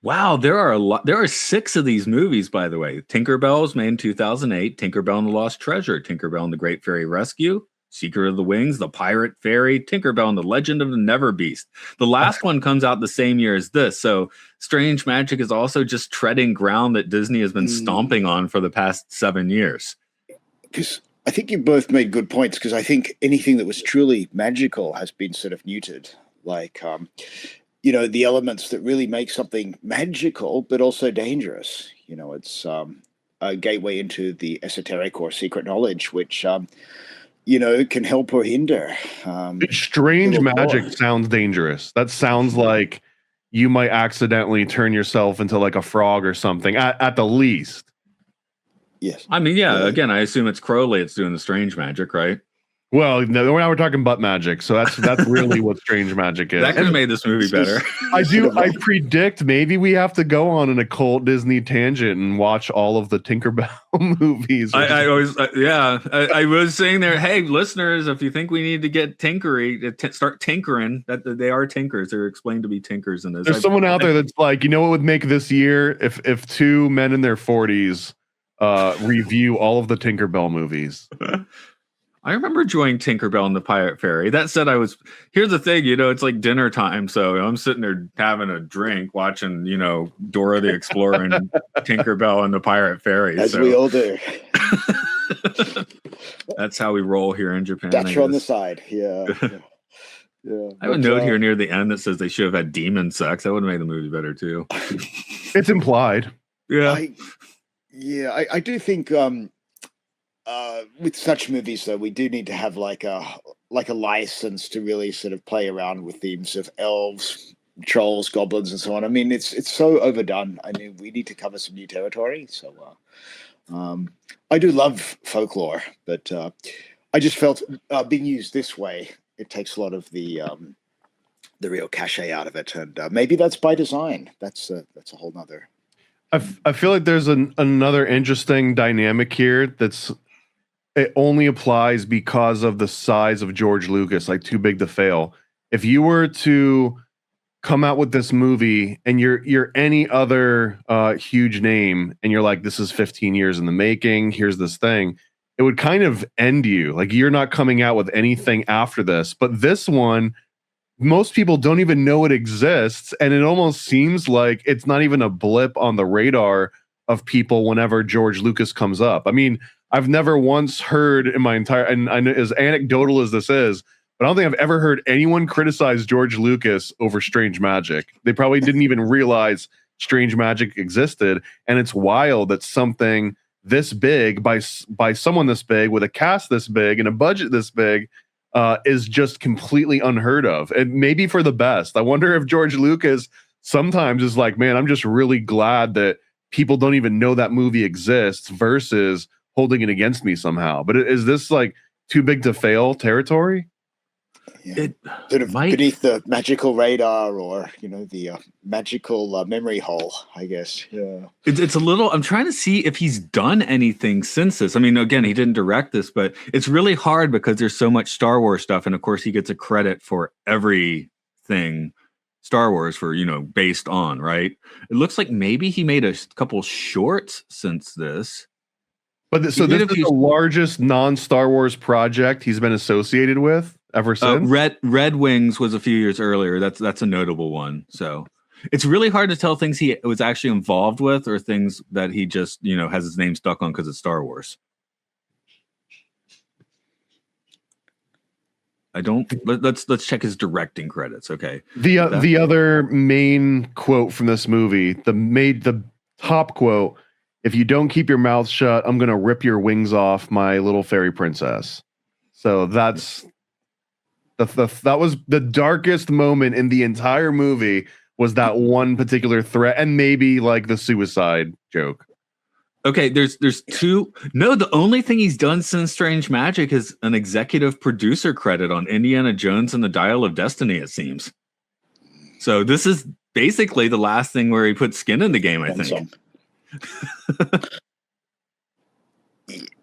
Wow, there are a lot. There are 6 of these movies, by the way. Tinkerbell was made in 2008. Tinkerbell and the Lost Treasure. Tinkerbell and the Great Fairy Rescue. Secret of the Wings, The Pirate Fairy, Tinkerbell and the Legend of the Never Beast. The last one comes out the same year as this. So Strange Magic is also just treading ground that Disney has been stomping on for the past 7 years. Because I think you both made good points, because I think anything that was truly magical has been sort of neutered. Like, the elements that really make something magical, but also dangerous. It's a gateway into the esoteric or secret knowledge, which... can help or hinder. Strange magic sounds dangerous. That sounds like you might accidentally turn yourself into like a frog or something, at the least. Yes. I mean, again, I assume it's Crowley that's doing the strange magic, right? Well, no, now we're talking butt magic, so that's really what strange magic is. That could have made this movie better. I predict maybe we have to go on an occult Disney tangent and watch all of the Tinkerbell movies. I was saying there, hey, listeners, if you think we need to get start tinkering, that they are tinkers. They're explained to be tinkers in this. There's someone out there that's like, what would make this year if 2 men in their 40s review all of the Tinkerbell movies. I remember enjoying Tinkerbell and the Pirate Fairy. That said, here's the thing, it's like dinner time. So I'm sitting there having a drink, watching, Dora the Explorer and Tinkerbell and the Pirate Fairy. As we all do. That's how we roll here in Japan. That's on the side. Yeah. I have a note here near the end that says they should have had demon sex. That would have made the movie better too. It's implied. Yeah. I do think with such movies, though, we do need to have like a license to really sort of play around with themes of elves, trolls, goblins, and so on. I mean, it's so overdone. I mean, we need to cover some new territory. So I do love folklore, but I just felt being used this way, it takes a lot of the real cachet out of it, and maybe that's by design. That's a whole nother. I feel like there's another interesting dynamic here it only applies because of the size of George Lucas, like Too Big to Fail. If you were to come out with this movie and you're any other huge name and you're like, this is 15 years in the making, here's this thing, it would kind of end you. Like you're not coming out with anything after this. But this one, most people don't even know it exists. And it almost seems like it's not even a blip on the radar of people whenever George Lucas comes up. I mean, I've never once heard in my entire, and I know as anecdotal as this is, but I don't think I've ever heard anyone criticize George Lucas over Strange Magic. They probably didn't even realize Strange Magic existed. And it's wild that something this big by someone this big with a cast this big and a budget this big is just completely unheard of. And maybe for the best. I wonder if George Lucas sometimes is like, man, I'm just really glad that people don't even know that movie exists versus holding it against me somehow. But is this like Too Big to Fail territory? Yeah. Sort of beneath the magical radar, or the magical memory hole, I guess. Yeah, it's a little. I'm trying to see if he's done anything since this. I mean, again, he didn't direct this, but it's really hard because there's so much Star Wars stuff, and of course, he gets a credit for everything Star Wars for, based on, right? It looks like maybe he made a couple shorts since this. But so this is the largest non-Star Wars project he's been associated with ever since? Red Wings was a few years earlier. That's a notable one. So it's really hard to tell things he was actually involved with or things that he just, has his name stuck on because it's Star Wars. Let's check his directing credits. Okay. The other main quote from this movie, the top quote, "If you don't keep your mouth shut, I'm gonna rip your wings off, my little fairy princess." So that was the darkest moment in the entire movie, was that one particular threat, and maybe like the suicide joke. Okay, there's two. No, the only thing he's done since Strange Magic is an executive producer credit on Indiana Jones and the Dial of Destiny, it seems. So this is basically the last thing where he put skin in the game, I think.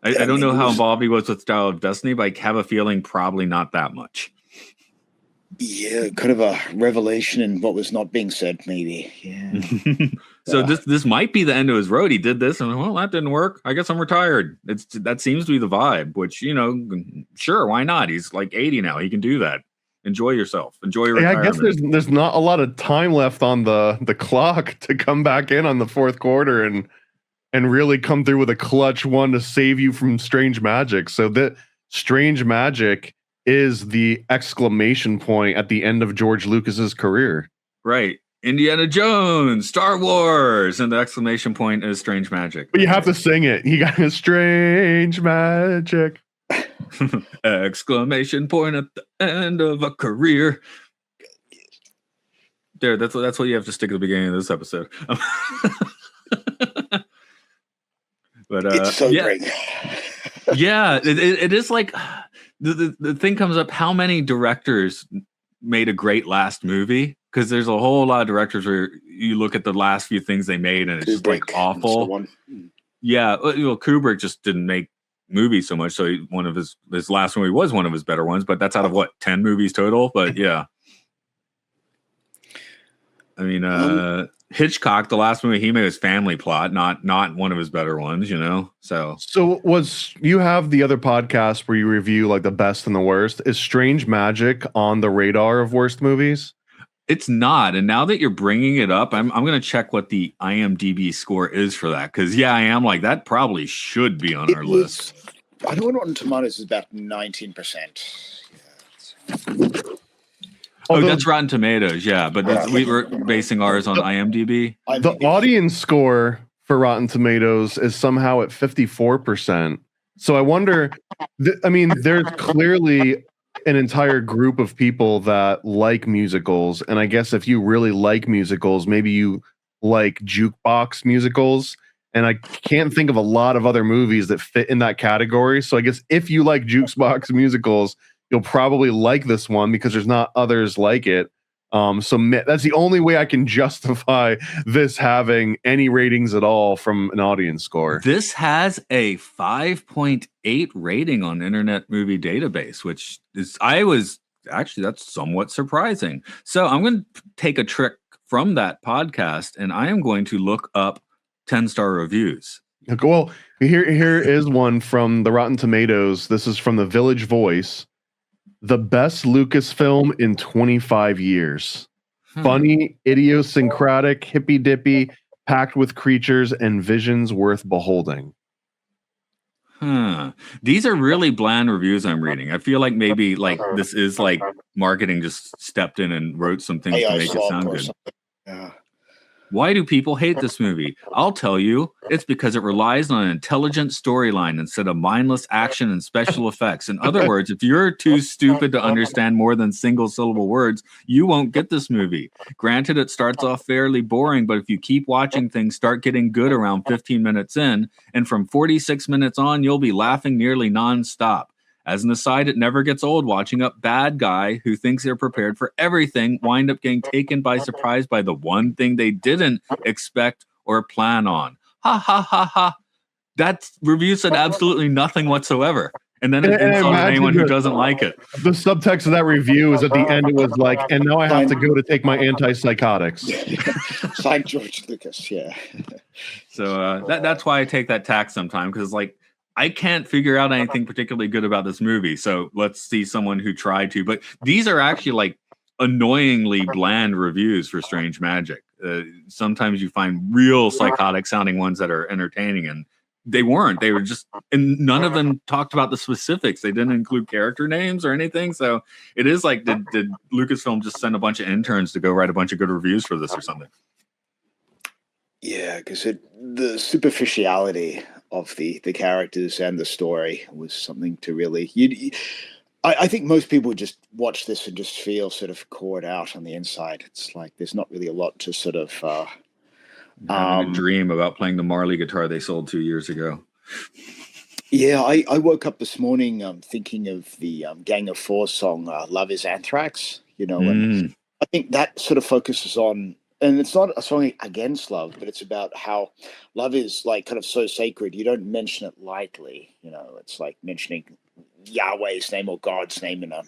I don't know how involved he was with Dial of Destiny, but I have a feeling probably not that much. Yeah, kind of a revelation in what was not being said, maybe. Yeah. So this might be the end of his road. He did this, and well, that didn't work. I guess I'm retired. That seems to be the vibe. Which, sure, why not? He's like 80 now. He can do that. Enjoy yourself. Enjoy your retirement. I guess there's not a lot of time left on the clock to come back in on the fourth quarter and really come through with a clutch one to save you from Strange Magic. So that Strange Magic is the exclamation point at the end of George Lucas's career. Right. Indiana Jones, Star Wars, and the exclamation point is Strange Magic. But you have to sing it. You got a Strange Magic. Exclamation point at the end of a career. There, that's what you have to stick at the beginning of this episode. But it's so great. Yeah, it is like the thing comes up. How many directors made a great last movie? Because there's a whole lot of directors where you look at the last few things they made and it's just like awful. So yeah, well, Kubrick just didn't make movies so much, so one of his last movie was one of his better ones, but that's out of what, 10 movies total. But yeah, I mean, Hitchcock, the last movie he made was Family Plot, not one of his better ones, So you have the other podcast where you review like the best and the worst. Is Strange Magic on the radar of worst movies? It's not. And now that you're bringing it up, I'm going to check what the IMDb score is for that. Because, yeah, I am like, that probably should be on our list. I know Rotten Tomatoes is about 19%. Yeah. That's Rotten Tomatoes, yeah. But we were basing ours on IMDb. The audience score for Rotten Tomatoes is somehow at 54%. So I wonder, there's clearly an entire group of people that like musicals, and I guess if you really like musicals, maybe you like jukebox musicals, and I can't think of a lot of other movies that fit in that category. So I guess if you like jukebox musicals, you'll probably like this one because there's not others like it. So that's the only way I can justify this having any ratings at all from an audience score. This has a 5.8 rating on Internet Movie Database, which is, that's somewhat surprising. So I'm going to take a trick from that podcast, and I am going to look up 10-star reviews. Well, here is one from the Rotten Tomatoes. This is from the Village Voice. The best Lucasfilm in 25 years. Funny, idiosyncratic, hippy-dippy, packed with creatures and visions worth beholding. These are really bland reviews I'm reading. I feel like maybe like this is like marketing just stepped in and wrote some things to make it sound good. Yeah. Why do people hate this movie? I'll tell you, it's because it relies on an intelligent storyline instead of mindless action and special effects. In other words, if you're too stupid to understand more than single-syllable words, you won't get this movie. Granted, it starts off fairly boring, but if you keep watching, things start getting good around 15 minutes in, and from 46 minutes on, you'll be laughing nearly nonstop. As an aside, it never gets old watching a bad guy who thinks they're prepared for everything wind up getting taken by surprise by the one thing they didn't expect or plan on. Ha ha ha ha. That review said absolutely nothing whatsoever. And then it And I insulted anyone imagine who doesn't like it. the subtext of that review is at the end. It was like, and now I have to go to take my antipsychotics. Signed George Lucas. Yeah. So that's why I take that tack sometimes, because like I can't figure out anything particularly good about this movie. So let's see someone who tried to. But these are actually like annoyingly bland reviews for Strange Magic. Sometimes you find real psychotic sounding ones that are entertaining, and they weren't. They were just, and none of them talked about the specifics. They didn't include character names or anything. So it is like, did Lucasfilm just send a bunch of interns to go write a bunch of good reviews for this or something? Yeah, because the superficiality of the characters and the story was something to really. I think most people just watch this and just feel sort of caught out on the inside. It's like there's not really a lot to sort of. Having a dream about playing the Marley guitar they sold 2 years ago. Yeah, I woke up this morning thinking of the Gang of Four song "Love Is Anthrax." And I think that sort of focuses on, and it's not a song against love, but it's about how love is like kind of so sacred. You don't mention it lightly. It's like mentioning Yahweh's name or God's name in a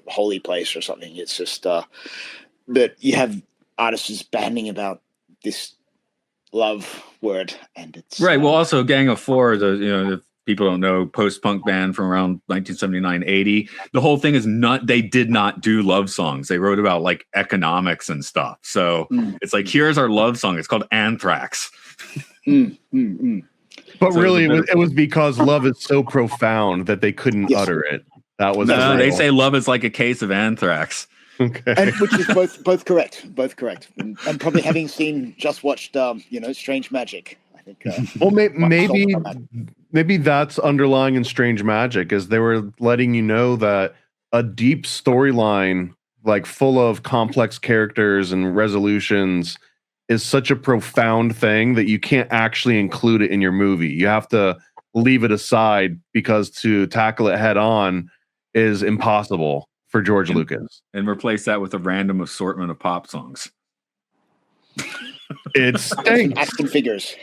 holy place or something. It's just, but you have artists banding about this love word, and it's right. Well, also Gang of Four, if people don't know, post-punk band from around 1979-80. The whole thing is they did not do love songs. They wrote about like economics and stuff. So it's like, here's our love song. It's called Anthrax. But so really, it was because love is so profound that they couldn't utter it. That was they say love is like a case of anthrax. Okay, and which is both correct, and probably having just watched Strange Magic. I think. Well, maybe that's underlying in Strange Magic is they were letting you know that a deep storyline, like full of complex characters and resolutions, is such a profound thing that you can't actually include it in your movie. You have to leave it aside because to tackle it head on is impossible for George Lucas. And replace that with a random assortment of pop songs. It stinks. Action figures.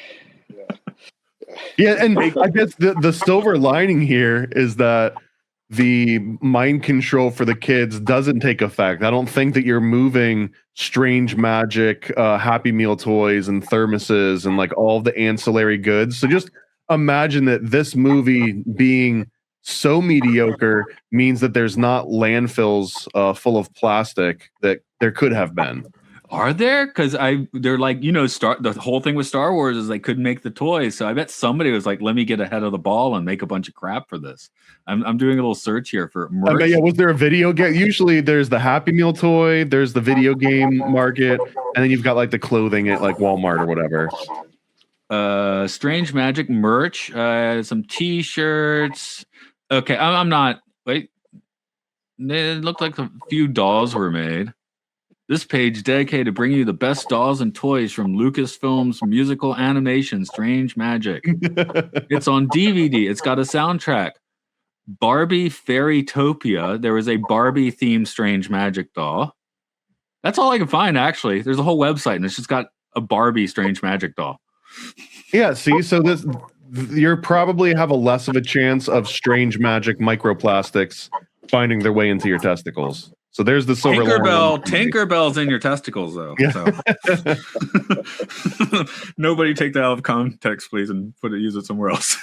Yeah, and I guess the silver lining here is that the mind control for the kids doesn't take effect. I don't think that you're moving Strange Magic, Happy Meal toys and thermoses and like all the ancillary goods. So just imagine that this movie being so mediocre means that there's not landfills full of plastic that there could have been. Are there? Because they're like, the whole thing with Star Wars is they couldn't make the toys. So I bet somebody was like, let me get ahead of the ball and make a bunch of crap for this. I'm doing a little search here for merch. I mean, yeah, was there a video game? Usually there's the Happy Meal toy, there's the video game market, and then you've got like the clothing at like Walmart or whatever. Strange Magic merch, some t-shirts. Okay, I'm not. Wait, it looked like a few dolls were made. This page dedicated to bringing you the best dolls and toys from Lucasfilm's musical animation, Strange Magic. It's on DVD. It's got a soundtrack. Barbie Fairytopia. There was a Barbie-themed Strange Magic doll. That's all I can find, actually. There's a whole website, and it's just got a Barbie Strange Magic doll. Yeah, see, so you're probably have a less of a chance of Strange Magic microplastics finding their way into your testicles. So there's the silver lining. Tinkerbell's in your testicles, though. Yeah. So. Nobody take that out of context, please, and use it somewhere else.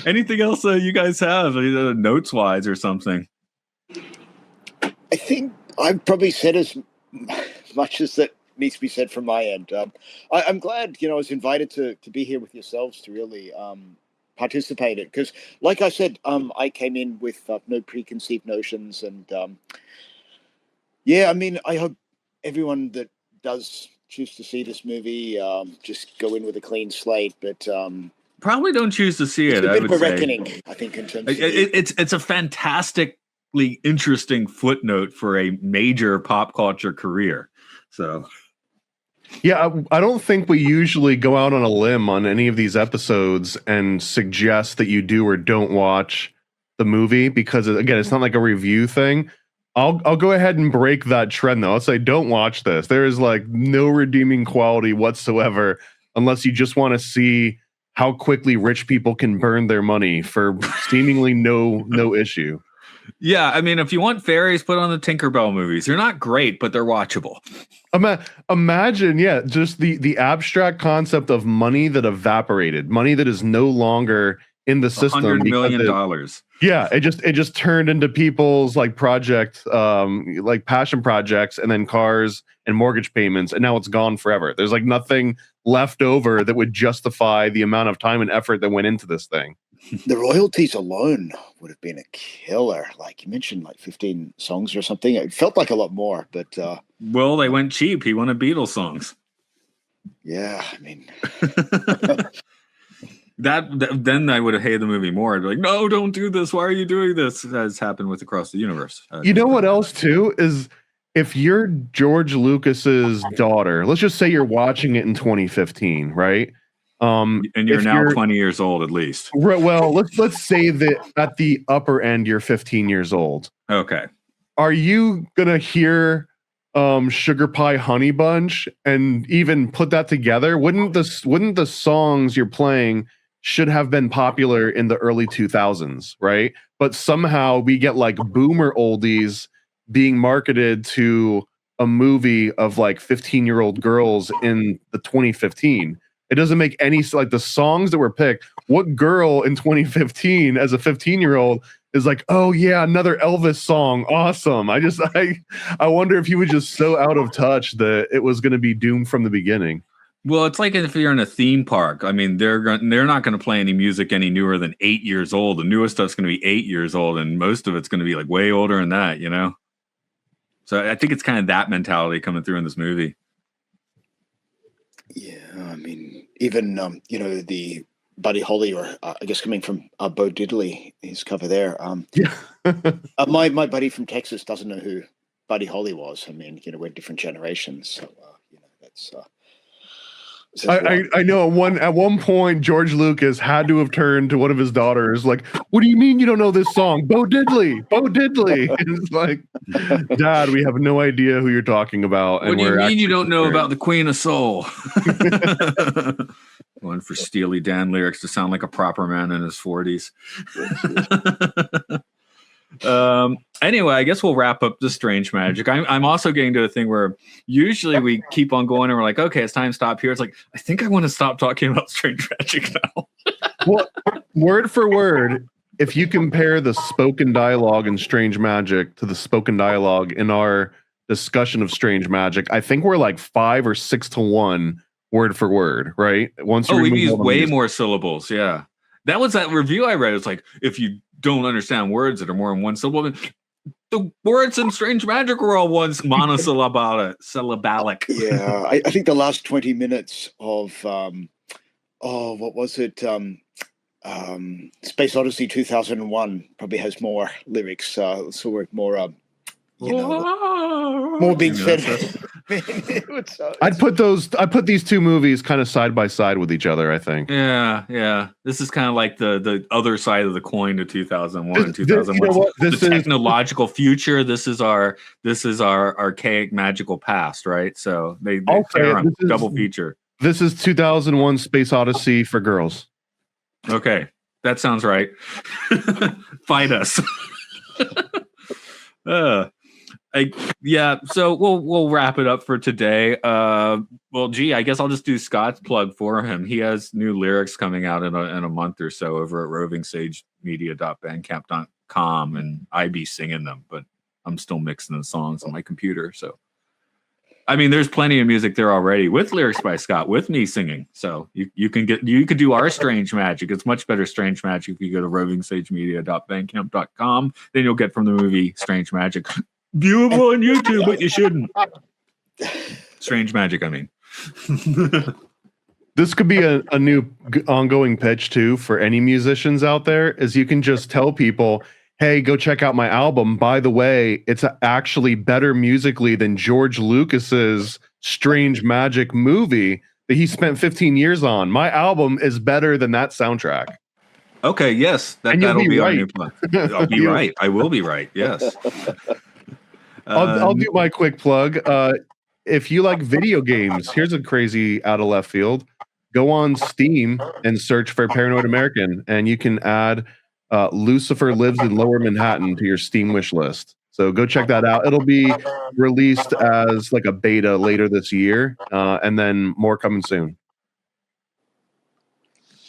Anything else you guys have, notes-wise or something? I think I've probably said as much as that needs to be said from my end. I'm glad, I was invited to be here with yourselves to really participate in, because like I said, I came in with no preconceived notions, and I hope everyone that does choose to see this movie just go in with a clean slate, but probably don't choose to see it. A bit of a reckoning, I think, in terms of it's a fantastically interesting footnote for a major pop culture career. So yeah, I don't think we usually go out on a limb on any of these episodes and suggest that you do or don't watch the movie, because again, it's not like a review thing. I'll go ahead and break that trend, though. I'll say don't watch this. There is like no redeeming quality whatsoever unless you just want to see how quickly rich people can burn their money for seemingly no issue. Yeah, I mean, if you want fairies, put on the Tinkerbell movies. They're not great, but they're watchable. Imagine, just the abstract concept of money that evaporated, money that is no longer in the system. $100 million. It just turned into people's like project, like passion projects, and then cars and mortgage payments, and now it's gone forever. There's like nothing left over that would justify the amount of time and effort that went into this thing. The royalties alone would have been a killer. Like you mentioned, like 15 songs or something. It felt like a lot more, but well, they went cheap. He wanted Beatles songs. Yeah, I mean, then I would have hated the movie more. I'd be like, no, don't do this. Why are you doing this? As happened with Across the Universe. You know what else too is, if you're George Lucas's daughter, let's just say you're watching it in 2015, right? And you're now 20 years old at least. Well, let's say that at the upper end you're 15 years old. Okay. Are you gonna hear Sugar Pie Honey Bunch and even put that together? Wouldn't the songs you're playing should have been popular in the early 2000s, right? But somehow we get like boomer oldies being marketed to a movie of like 15-year-old girls in the 2015. It doesn't make any, like, the songs that were picked. What girl in 2015 as a 15-year-old is like, oh yeah, another Elvis song, awesome. I wonder if he was just so out of touch that it was going to be doomed from the beginning. Well, it's like if you're in a theme park. I mean, they're not going to play any music any newer than 8 years old. The newest stuff's going to be 8 years old, and most of it's going to be like way older than that, you know? So I think it's kind of that mentality coming through in this movie. Yeah, I mean, even the Buddy Holly, or I guess coming from Bo Diddley, his cover there. My buddy from Texas doesn't know who Buddy Holly was. I mean, we're different generations, so that's. I know at one point George Lucas had to have turned to one of his daughters like, what do you mean you don't know this song? Bo Diddley. It's like, Dad, we have no idea who you're talking about. What do you mean you don't know about the Queen of Soul? One for Steely Dan lyrics to sound like a proper man in his 40s. Anyway, I guess we'll wrap up the Strange Magic. I'm also getting to a thing where usually we keep on going and we're like, okay, it's time to stop here. It's like, I think I want to stop talking about Strange Magic now. Well, word for word, if you compare the spoken dialogue in Strange Magic to the spoken dialogue in our discussion of Strange Magic, I think we're like 5 or 6 to 1 word for word, right? We've used way more syllables. Yeah. That was that review I read. It's like, if you don't understand words that are more than one syllable, the words in Strange Magic were all monosyllabic. Yeah, I think the last 20 minutes of what was it? Space Odyssey 2001 probably has more lyrics, so we're more more being said. I'd put these two movies kind of side by side with each other, I think. Yeah. This is kind of like the other side of the coin to 2001 and 2001. The technological future. This is our archaic magical past, right? So they pair on double feature. This is 2001 Space Odyssey for girls. Okay, that sounds right. Fight us. So we'll wrap it up for today. Well, gee, I guess I'll just do Scott's plug for him. He has new lyrics coming out in a month or so over at rovingsagemedia.bandcamp.com, and I be singing them, but I'm still mixing the songs on my computer. So, I mean, there's plenty of music there already with lyrics by Scott, with me singing. So you can do our Strange Magic. It's much better Strange Magic if you go to rovingsagemedia.bandcamp.com. Then you'll get from the movie Strange Magic. Viewable on YouTube, but you shouldn't. Strange Magic, I mean. This could be a new ongoing pitch, too, for any musicians out there, is you can just tell people, hey, go check out my album. By the way, it's actually better musically than George Lucas's Strange Magic movie that he spent 15 years on. My album is better than that soundtrack. Okay, yes. That'll be our new plan. I'll be right. I will be right, yes. I'll do my quick plug. If you like video games, here's a crazy out of left field. go on Steam and search for Paranoid American, and you can add Lucifer Lives in Lower Manhattan to your Steam wish list. So go check that out. It'll be released as like a beta later this year, and then more coming soon.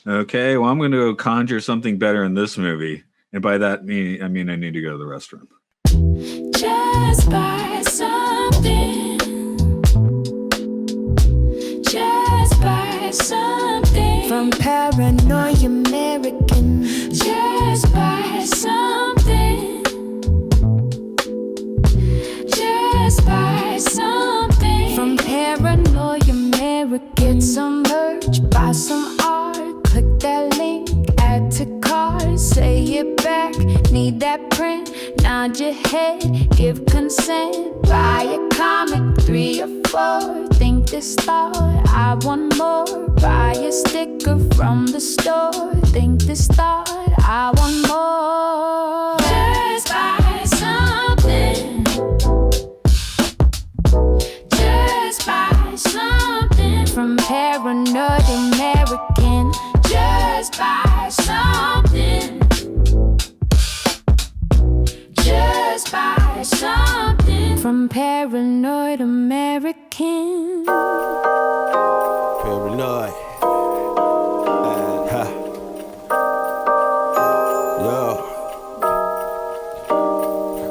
Okay, well, I'm going to go conjure something better in this movie. And by that, I mean I need to go to the restroom. Just buy something. Just buy something. From Paranoid American. Just buy something. Just buy something. From Paranoid American. Get some merch, buy some art. Click that link, add to cart. Say it back, need that print. Nod your head, give consent. Buy a comic, 3 or 4. Think this thought, I want more. Buy a sticker from the store. Think this thought, I want more. Just buy something. Just buy something. From Paranoid American. Just buy something. Just buy something. From Paranoid American. Paranoid. Yo.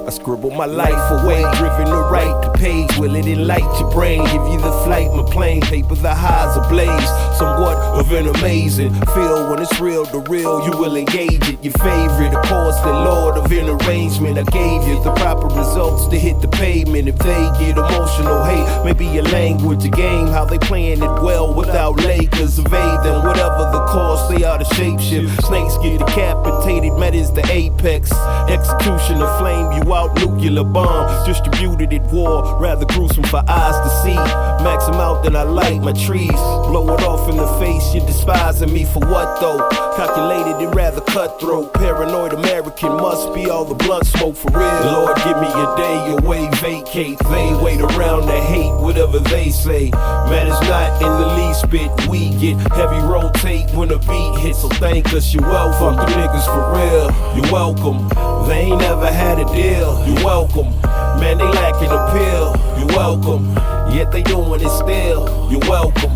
I scribble my life away, driven to write the page. Will it enlighten your brain? Give you the flight, my plane. Paper, the highs ablaze. Somewhat of an amazing feel when it's real to real. You will engage it. Your favorite, of course, the Lord of an arrangement. I gave you the proper results to hit the pavement. If they get emotional, hey, maybe your language, a game, how they playing it well without Lakers. Evade them, whatever the cost, they are the shapeshift. Snakes get decapitated, met is the apex. Execution of flame you out, nuclear bomb distributed at war, rather gruesome for eyes to see. Max them out, then I light my trees. Blow it off in the face, you're despising me for what though? Calculated and rather cutthroat. Paranoid American must be all the blunt smoke for real. Lord, give me a day away, vacate. They wait around to hate whatever they say. Matters not in the least bit. We get heavy rotate when a beat hits, so thank us, you're welcome. Fuck the niggas for real, you're welcome. They ain't never had a deal, you're welcome. Man, they lacking appeal, you're welcome. Yet they doing it still, you're welcome.